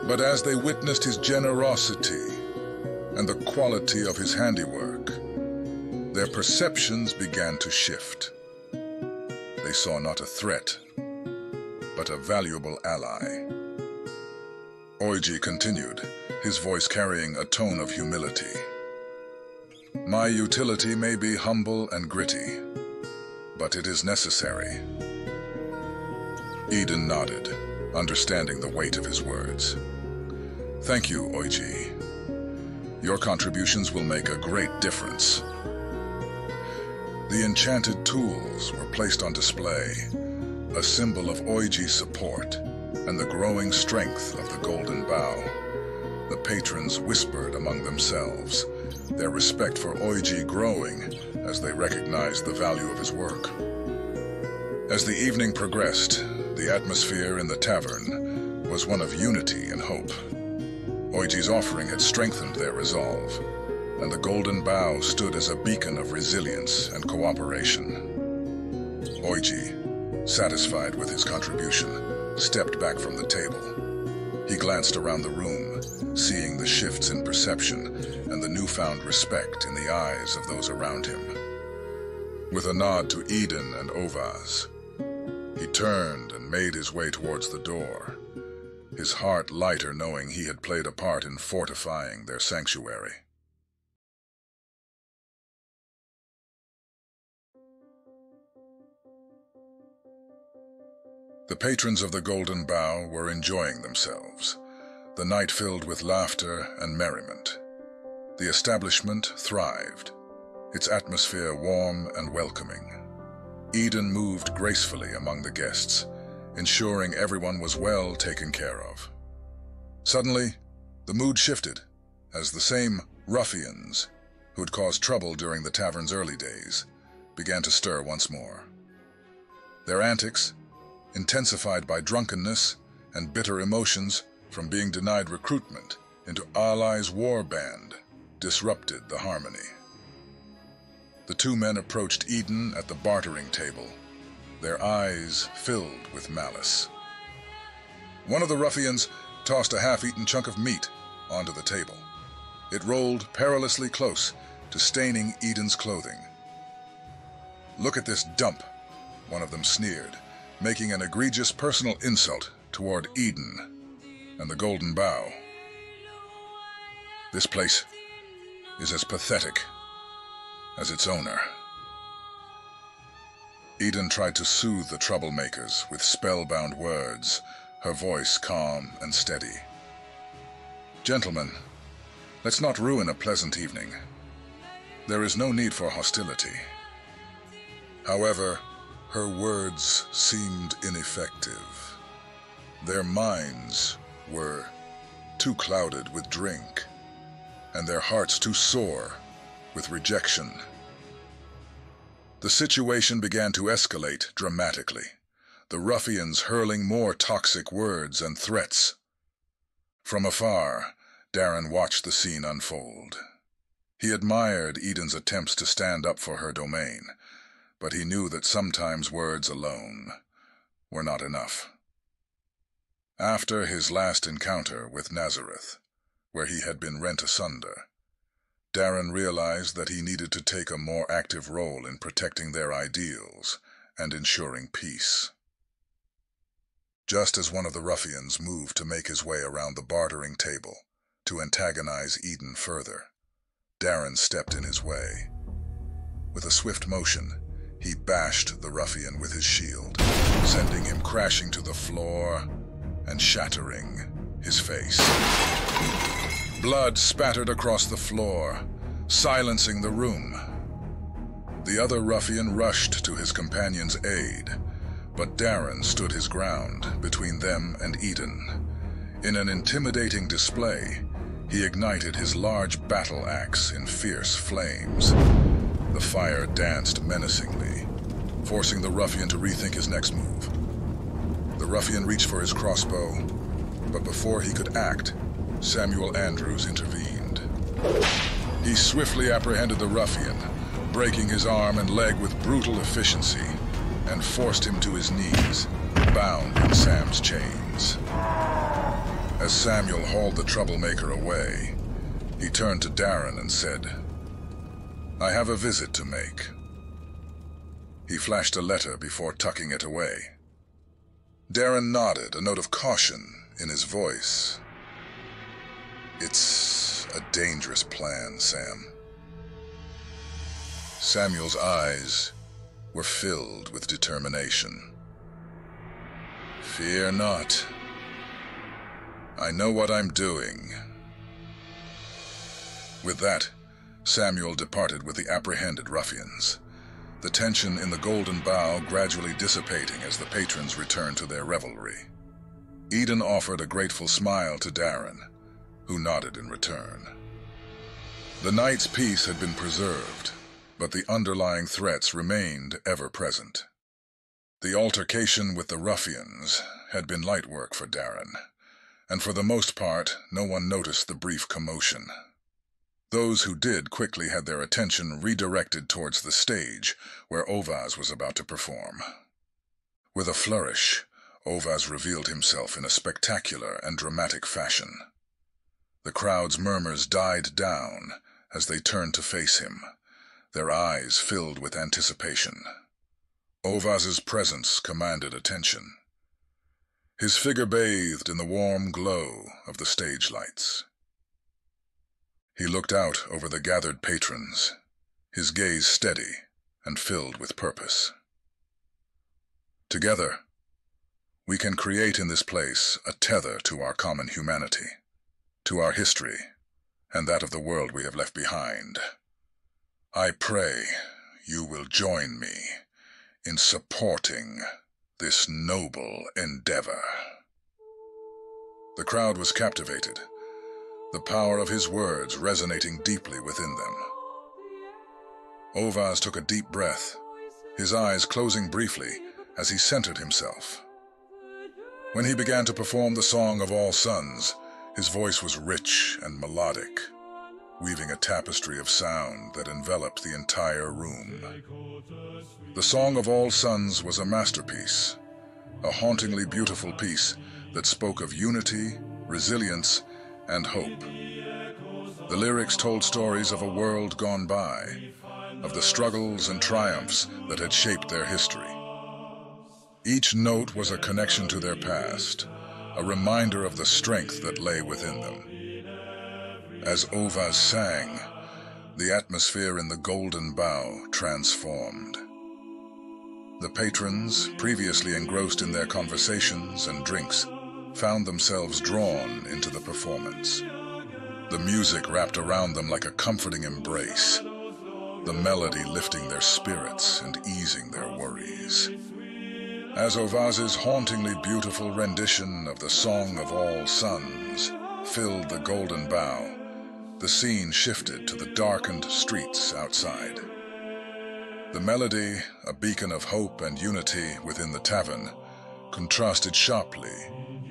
But as they witnessed his generosity and the quality of his handiwork, their perceptions began to shift. They saw not a threat, but a valuable ally. Oji continued, his voice carrying a tone of humility. "My utility may be humble and gritty, but it is necessary." Eden nodded, understanding the weight of his words. "Thank you, Oji. Your contributions will make a great difference." The enchanted tools were placed on display, a symbol of Oji's support and the growing strength of the Golden Bough. The patrons whispered among themselves, their respect for Oji growing as they recognized the value of his work. As the evening progressed, the atmosphere in the tavern was one of unity and hope. Oji's offering had strengthened their resolve, and the Golden Bough stood as a beacon of resilience and cooperation. Oji, satisfied with his contribution, stepped back from the table. He glanced around the room, seeing the shifts in perception and the newfound respect in the eyes of those around him. With a nod to Eden and Ovaz, he turned and made his way towards the door, his heart lighter knowing he had played a part in fortifying their sanctuary. The patrons of the Golden Bough were enjoying themselves, the night filled with laughter and merriment. The establishment thrived, its atmosphere warm and welcoming. Eden moved gracefully among the guests, ensuring everyone was well taken care of. Suddenly, the mood shifted as the same ruffians who had caused trouble during the tavern's early days, began to stir once more. Their antics, intensified by drunkenness and bitter emotions from being denied recruitment into Allies' war band, disrupted the harmony. The two men approached Eden at the bartering table, their eyes filled with malice. One of the ruffians tossed a half-eaten chunk of meat onto the table. It rolled perilously close to staining Eden's clothing. "Look at this dump," one of them sneered, making an egregious personal insult toward Eden and the Golden Bough. "This place is as pathetic as its owner." Eden tried to soothe the troublemakers with spellbound words, her voice calm and steady. "Gentlemen, let's not ruin a pleasant evening. There is no need for hostility." However, her words seemed ineffective. Their minds were too clouded with drink, and their hearts too sore with rejection. The situation began to escalate dramatically, the ruffians hurling more toxic words and threats. From afar, Darren watched the scene unfold. He admired Eden's attempts to stand up for her domain, but he knew that sometimes words alone were not enough. After his last encounter with Nazareth, where he had been rent asunder, Darren realized that he needed to take a more active role in protecting their ideals and ensuring peace. Just as one of the ruffians moved to make his way around the bartering table to antagonize Eden further, Darren stepped in his way. With a swift motion, he bashed the ruffian with his shield, sending him crashing to the floor and shattering his face. Blood spattered across the floor, silencing the room. The other ruffian rushed to his companion's aid, but Darren stood his ground between them and Eden. In an intimidating display, he ignited his large battle axe in fierce flames. The fire danced menacingly, forcing the ruffian to rethink his next move. The ruffian reached for his crossbow, but before he could act, Samuel Andrews intervened. He swiftly apprehended the ruffian, breaking his arm and leg with brutal efficiency, and forced him to his knees, bound in Sam's chains. As Samuel hauled the troublemaker away, he turned to Darren and said, "I have a visit to make." He flashed a letter before tucking it away. Darren nodded, a note of caution in his voice. "It's a dangerous plan, Sam." Samuel's eyes were filled with determination. "Fear not. I know what I'm doing." With that, Samuel departed with the apprehended ruffians, the tension in the Golden Bough gradually dissipating as the patrons returned to their revelry. Eden offered a grateful smile to Darren, who nodded in return. The night's peace had been preserved, but the underlying threats remained ever present. The altercation with the ruffians had been light work for Darren, and for the most part, no one noticed the brief commotion. Those who did quickly had their attention redirected towards the stage where Ovaz was about to perform. With a flourish, Ovaz revealed himself in a spectacular and dramatic fashion. The crowd's murmurs died down as they turned to face him, their eyes filled with anticipation. Ovaz's presence commanded attention. His figure bathed in the warm glow of the stage lights. He looked out over the gathered patrons, his gaze steady and filled with purpose. Together, we can create in this place a tether to our common humanity, to our history, and that of the world we have left behind. I pray you will join me in supporting this noble endeavor. The crowd was captivated, the power of his words resonating deeply within them. Ovaz took a deep breath, his eyes closing briefly as he centered himself. When he began to perform the Song of All Suns, his voice was rich and melodic, weaving a tapestry of sound that enveloped the entire room. The Song of All Suns was a masterpiece, a hauntingly beautiful piece that spoke of unity, resilience, and hope. The lyrics told stories of a world gone by, of the struggles and triumphs that had shaped their history. Each note was a connection to their past, a reminder of the strength that lay within them. As Ovaz sang, the atmosphere in the Golden Bough transformed. The patrons, previously engrossed in their conversations and drinks, found themselves drawn into the performance. The music wrapped around them like a comforting embrace, the melody lifting their spirits and easing their worries. As Ovaz's hauntingly beautiful rendition of the Song of All Suns filled the Golden Bough, the scene shifted to the darkened streets outside. The melody, a beacon of hope and unity within the tavern, contrasted sharply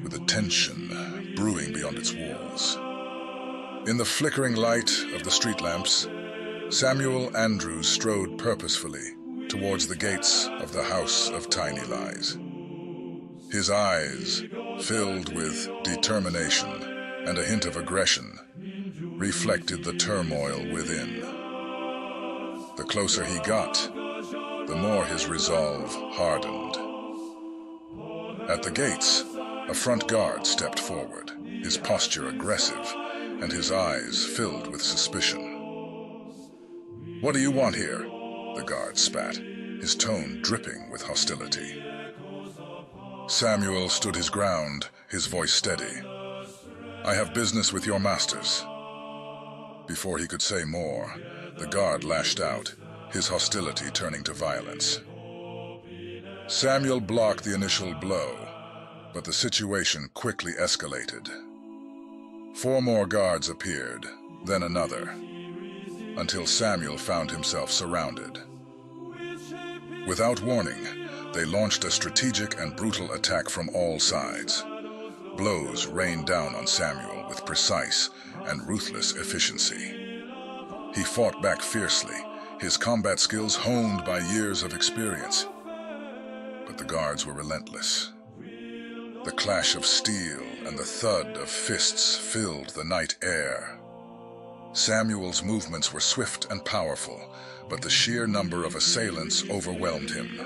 with the tension brewing beyond its walls. In the flickering light of the street lamps, Samuel Andrews strode purposefully towards the gates of the House of Tiny Lies. His eyes, filled with determination and a hint of aggression, reflected the turmoil within. The closer he got, the more his resolve hardened. At the gates, a front guard stepped forward, his posture aggressive and his eyes filled with suspicion. "What do you want here?" the guard spat, his tone dripping with hostility. Samuel stood his ground, his voice steady. "I have business with your masters." Before he could say more, the guard lashed out, his hostility turning to violence. Samuel blocked the initial blow, but the situation quickly escalated. 4 more guards appeared, then another, until Samuel found himself surrounded. Without warning, they launched a strategic and brutal attack from all sides. Blows rained down on Samuel with precise and ruthless efficiency. He fought back fiercely, his combat skills honed by years of experience. But the guards were relentless. The clash of steel and the thud of fists filled the night air. Samuel's movements were swift and powerful, but the sheer number of assailants overwhelmed him.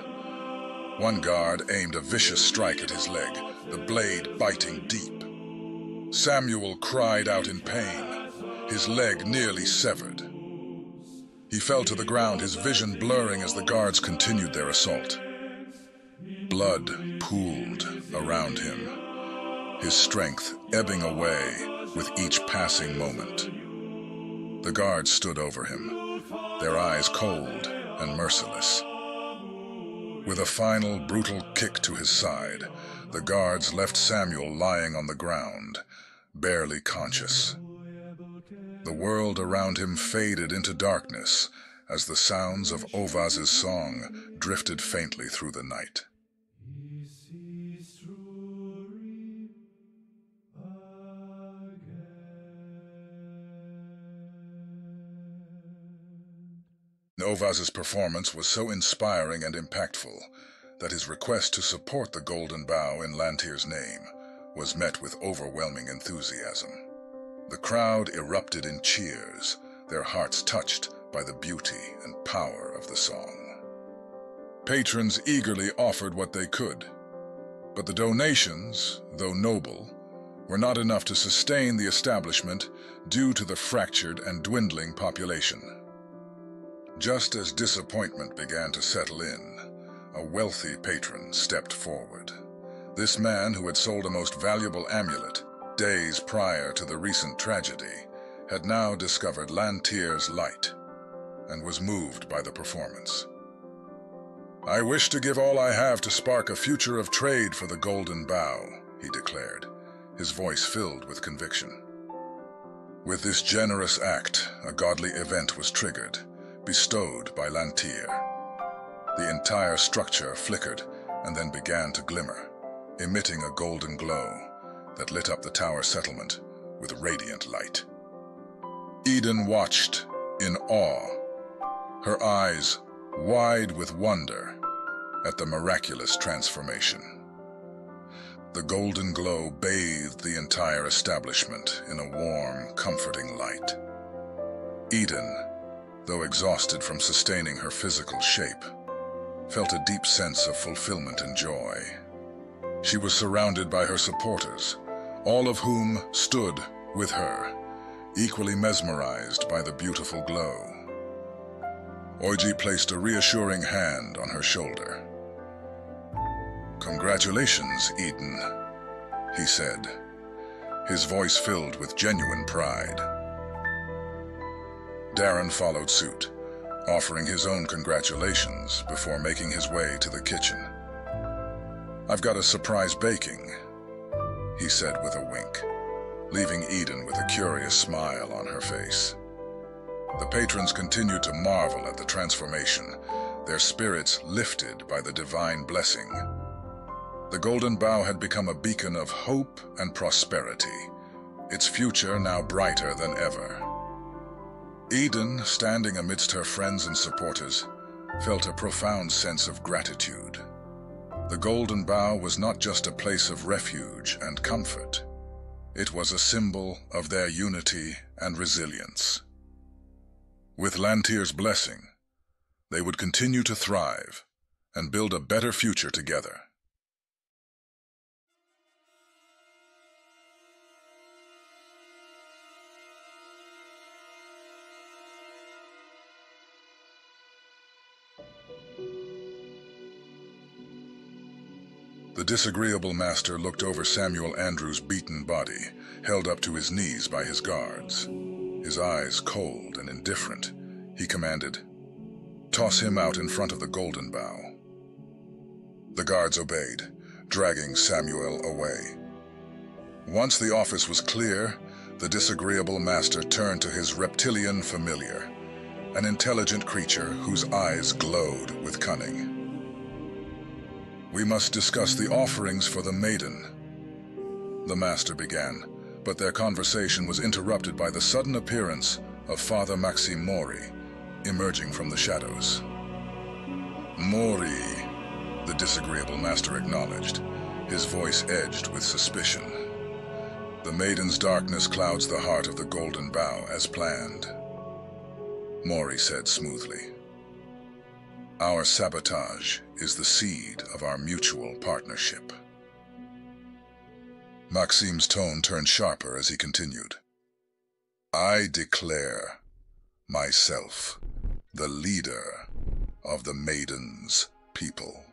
One guard aimed a vicious strike at his leg, the blade biting deep. Samuel cried out in pain, his leg nearly severed. He fell to the ground, his vision blurring as the guards continued their assault. Blood pooled around him, his strength ebbing away with each passing moment. The guards stood over him, their eyes cold and merciless. With a final brutal kick to his side, the guards left Samuel lying on the ground, barely conscious. The world around him faded into darkness as the sounds of Ovaz's song drifted faintly through the night. Ovaz's performance was so inspiring and impactful that his request to support the Golden Bough in Lantyr's name was met with overwhelming enthusiasm. The crowd erupted in cheers, their hearts touched by the beauty and power of the song. Patrons eagerly offered what they could, but the donations, though noble, were not enough to sustain the establishment due to the fractured and dwindling population. Just as disappointment began to settle in, a wealthy patron stepped forward. This man, who had sold a most valuable amulet days prior to the recent tragedy, had now discovered Lantyr's light and was moved by the performance. "I wish to give all I have to spark a future of trade for the Golden Bough," he declared, his voice filled with conviction. With this generous act, a godly event was triggered, bestowed by Lantir. The entire structure flickered and then began to glimmer, emitting a golden glow that lit up the tower settlement with radiant light. Eden watched in awe, her eyes wide with wonder at the miraculous transformation. The golden glow bathed the entire establishment in a warm, comforting light. Eden, though exhausted from sustaining her physical shape, felt a deep sense of fulfillment and joy. She was surrounded by her supporters, all of whom stood with her, equally mesmerized by the beautiful glow. Oji placed a reassuring hand on her shoulder. "Congratulations, Eden," he said, his voice filled with genuine pride. Darren followed suit, offering his own congratulations before making his way to the kitchen. "I've got a surprise baking," he said with a wink, leaving Eden with a curious smile on her face. The patrons continued to marvel at the transformation, their spirits lifted by the divine blessing. The Golden Bough had become a beacon of hope and prosperity, its future now brighter than ever. Eden, standing amidst her friends and supporters, felt a profound sense of gratitude. The Golden Bough was not just a place of refuge and comfort. It was a symbol of their unity and resilience. With Lantir's blessing, they would continue to thrive and build a better future together. The disagreeable master looked over Samuel Andrews' beaten body, held up to his knees by his guards. His eyes cold and indifferent, he commanded, "Toss him out in front of the Golden Bough." The guards obeyed, dragging Samuel away. Once the office was clear, the disagreeable master turned to his reptilian familiar, an intelligent creature whose eyes glowed with cunning. "We must discuss the offerings for the maiden," the master began, but their conversation was interrupted by the sudden appearance of Father Maxime Mori, emerging from the shadows. "Mori," the disagreeable master acknowledged, his voice edged with suspicion. "The maiden's darkness clouds the heart of the Golden Bough as planned," Mori said smoothly. "Our sabotage is the seed of our mutual partnership." Maxime's tone turned sharper as he continued. "I declare myself the leader of the Maiden's people."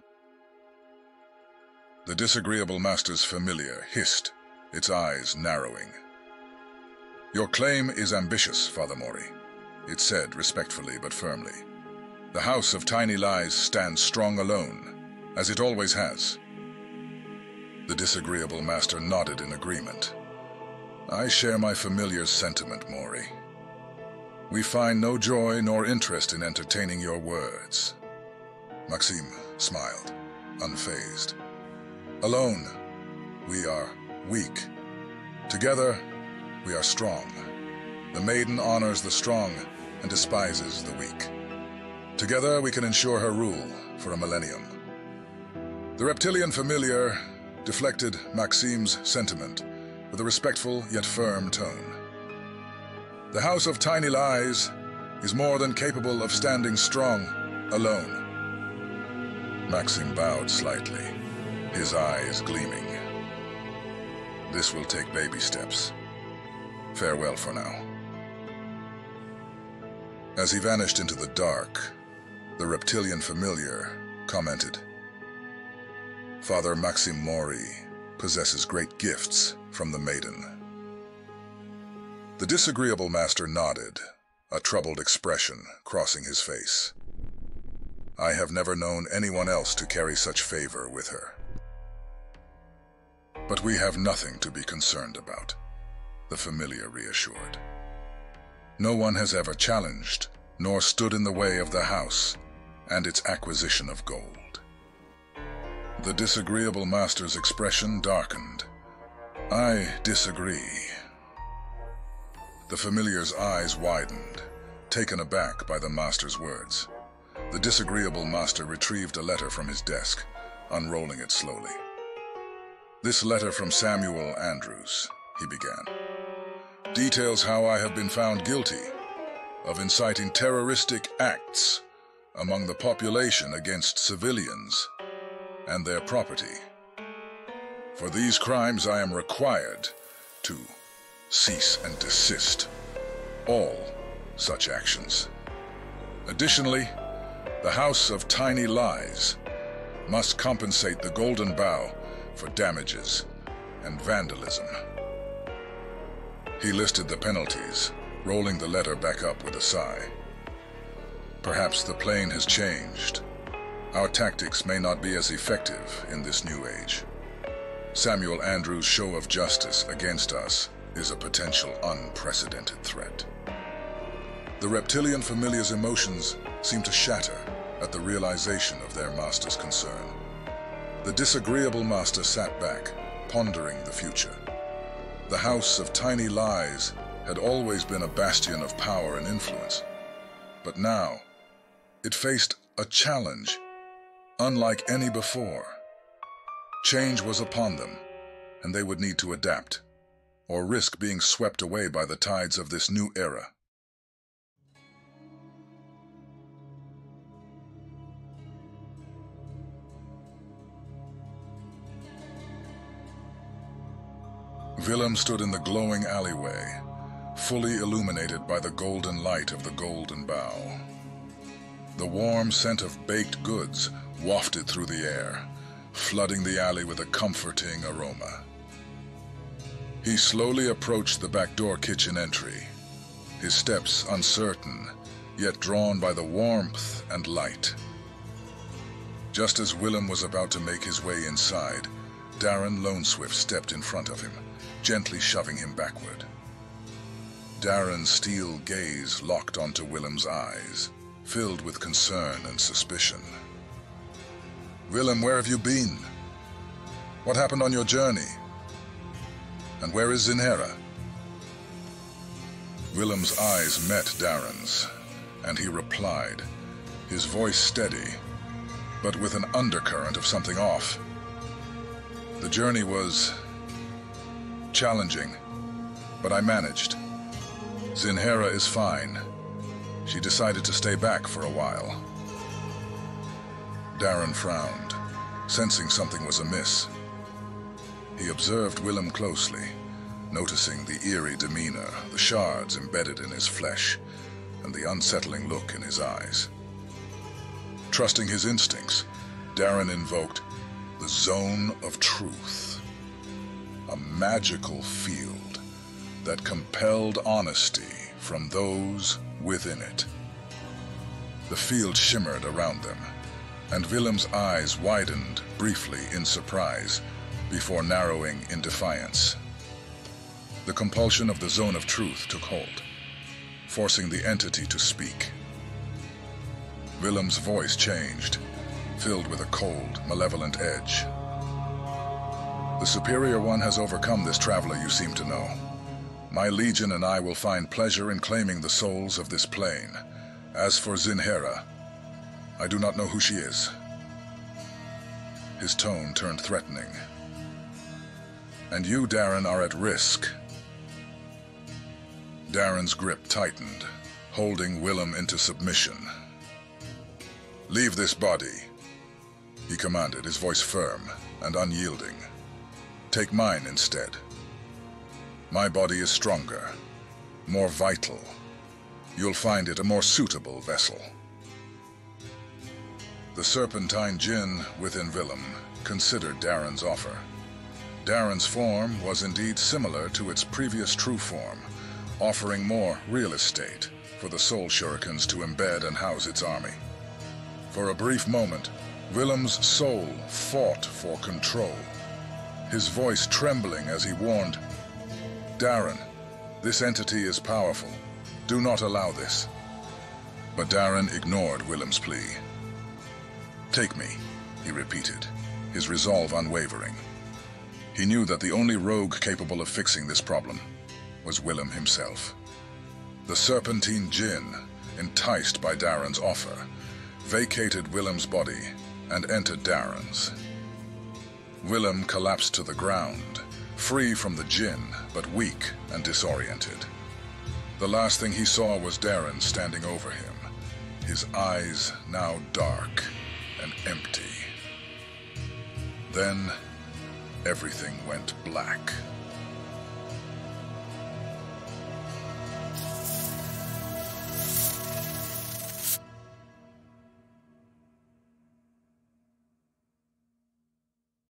The disagreeable master's familiar hissed, its eyes narrowing. "Your claim is ambitious, Father Mori," it said respectfully but firmly. "The House of Tiny Lies stands strong alone, as it always has." The disagreeable master nodded in agreement. "I share my familiar's sentiment, Mori. We find no joy nor interest in entertaining your words." Maxime smiled, unfazed. "Alone, we are weak. Together, we are strong. The maiden honors the strong and despises the weak. Together, we can ensure her rule for a millennium." The reptilian familiar deflected Maxime's sentiment with a respectful yet firm tone. "The House of Tiny Lies is more than capable of standing strong alone." Maxime bowed slightly, his eyes gleaming. "This will take baby steps. Farewell for now." As he vanished into the dark, the reptilian familiar commented, "Father Maxime Mori possesses great gifts from the maiden." The disagreeable master nodded, a troubled expression crossing his face. "I have never known anyone else to carry such favor with her." "But we have nothing to be concerned about," the familiar reassured. "No one has ever challenged nor stood in the way of the house and its acquisition of gold. The disagreeable master's expression darkened. "I disagree." The familiar's eyes widened, taken aback by the master's words. The disagreeable master retrieved a letter from his desk, unrolling it slowly. "This letter from Samuel Andrews," he began, "details how I have been found guilty of inciting terroristic acts among the population against civilians and their property. For these crimes I am required to cease and desist all such actions. Additionally, the House of Tiny Lies must compensate the Golden Bough for damages and vandalism." He listed the penalties, rolling the letter back up with a sigh. "Perhaps the plane has changed. Our tactics may not be as effective in this new age. Samuel Andrews' show of justice against us is a potential unprecedented threat." The reptilian familiar's emotions seemed to shatter at the realization of their master's concern. The disagreeable master sat back, pondering the future. The House of Tiny Lies had always been a bastion of power and influence, but now it faced a challenge unlike any before. Change was upon them, and they would need to adapt, or risk being swept away by the tides of this new era. Willem stood in the glowing alleyway, fully illuminated by the golden light of the Golden Bough. The warm scent of baked goods wafted through the air, flooding the alley with a comforting aroma. He slowly approached the back-door kitchen entry, his steps uncertain, yet drawn by the warmth and light. Just as Willem was about to make his way inside, Darren Loneswift stepped in front of him, gently shoving him backward. Darren's steel gaze locked onto Willem's eyes, filled with concern and suspicion. "Willem, where have you been? What happened on your journey? And where is Zinhera?" Willem's eyes met Darren's, and he replied, his voice steady, but with an undercurrent of something off. "The journey was challenging, but I managed. Zinhera is fine. She decided to stay back for a while." Darren frowned, sensing something was amiss. He observed Willem closely, noticing the eerie demeanor, the shards embedded in his flesh, and the unsettling look in his eyes. Trusting his instincts, Darren invoked the Zone of Truth, a magical field that compelled honesty from those within it. The field shimmered around them, and Willem's eyes widened briefly in surprise before narrowing in defiance. The compulsion of the Zone of Truth took hold, forcing the entity to speak. Willem's voice changed, filled with a cold, malevolent edge. "The Superior One has overcome this traveler you seem to know. My legion and I will find pleasure in claiming the souls of this plane. As for Zinhera, I do not know who she is." His tone turned threatening. "And you, Darren, are at risk." Darren's grip tightened, holding Willem into submission. "Leave this body," he commanded, his voice firm and unyielding. "Take mine instead. My body is stronger, more vital. You'll find it a more suitable vessel." The serpentine djinn within Willem considered Darren's offer. Darren's form was indeed similar to its previous true form, offering more real estate for the soul shurikens to embed and house its army. For a brief moment, Willem's soul fought for control, his voice trembling as he warned, "Darren, this entity is powerful. Do not allow this." But Darren ignored Willem's plea. "Take me," he repeated, his resolve unwavering. He knew that the only rogue capable of fixing this problem was Willem himself. The serpentine djinn, enticed by Darren's offer, vacated Willem's body and entered Darren's. Willem collapsed to the ground, free from the djinn, but weak and disoriented. The last thing he saw was Darren standing over him, his eyes now dark and empty. Then, everything went black.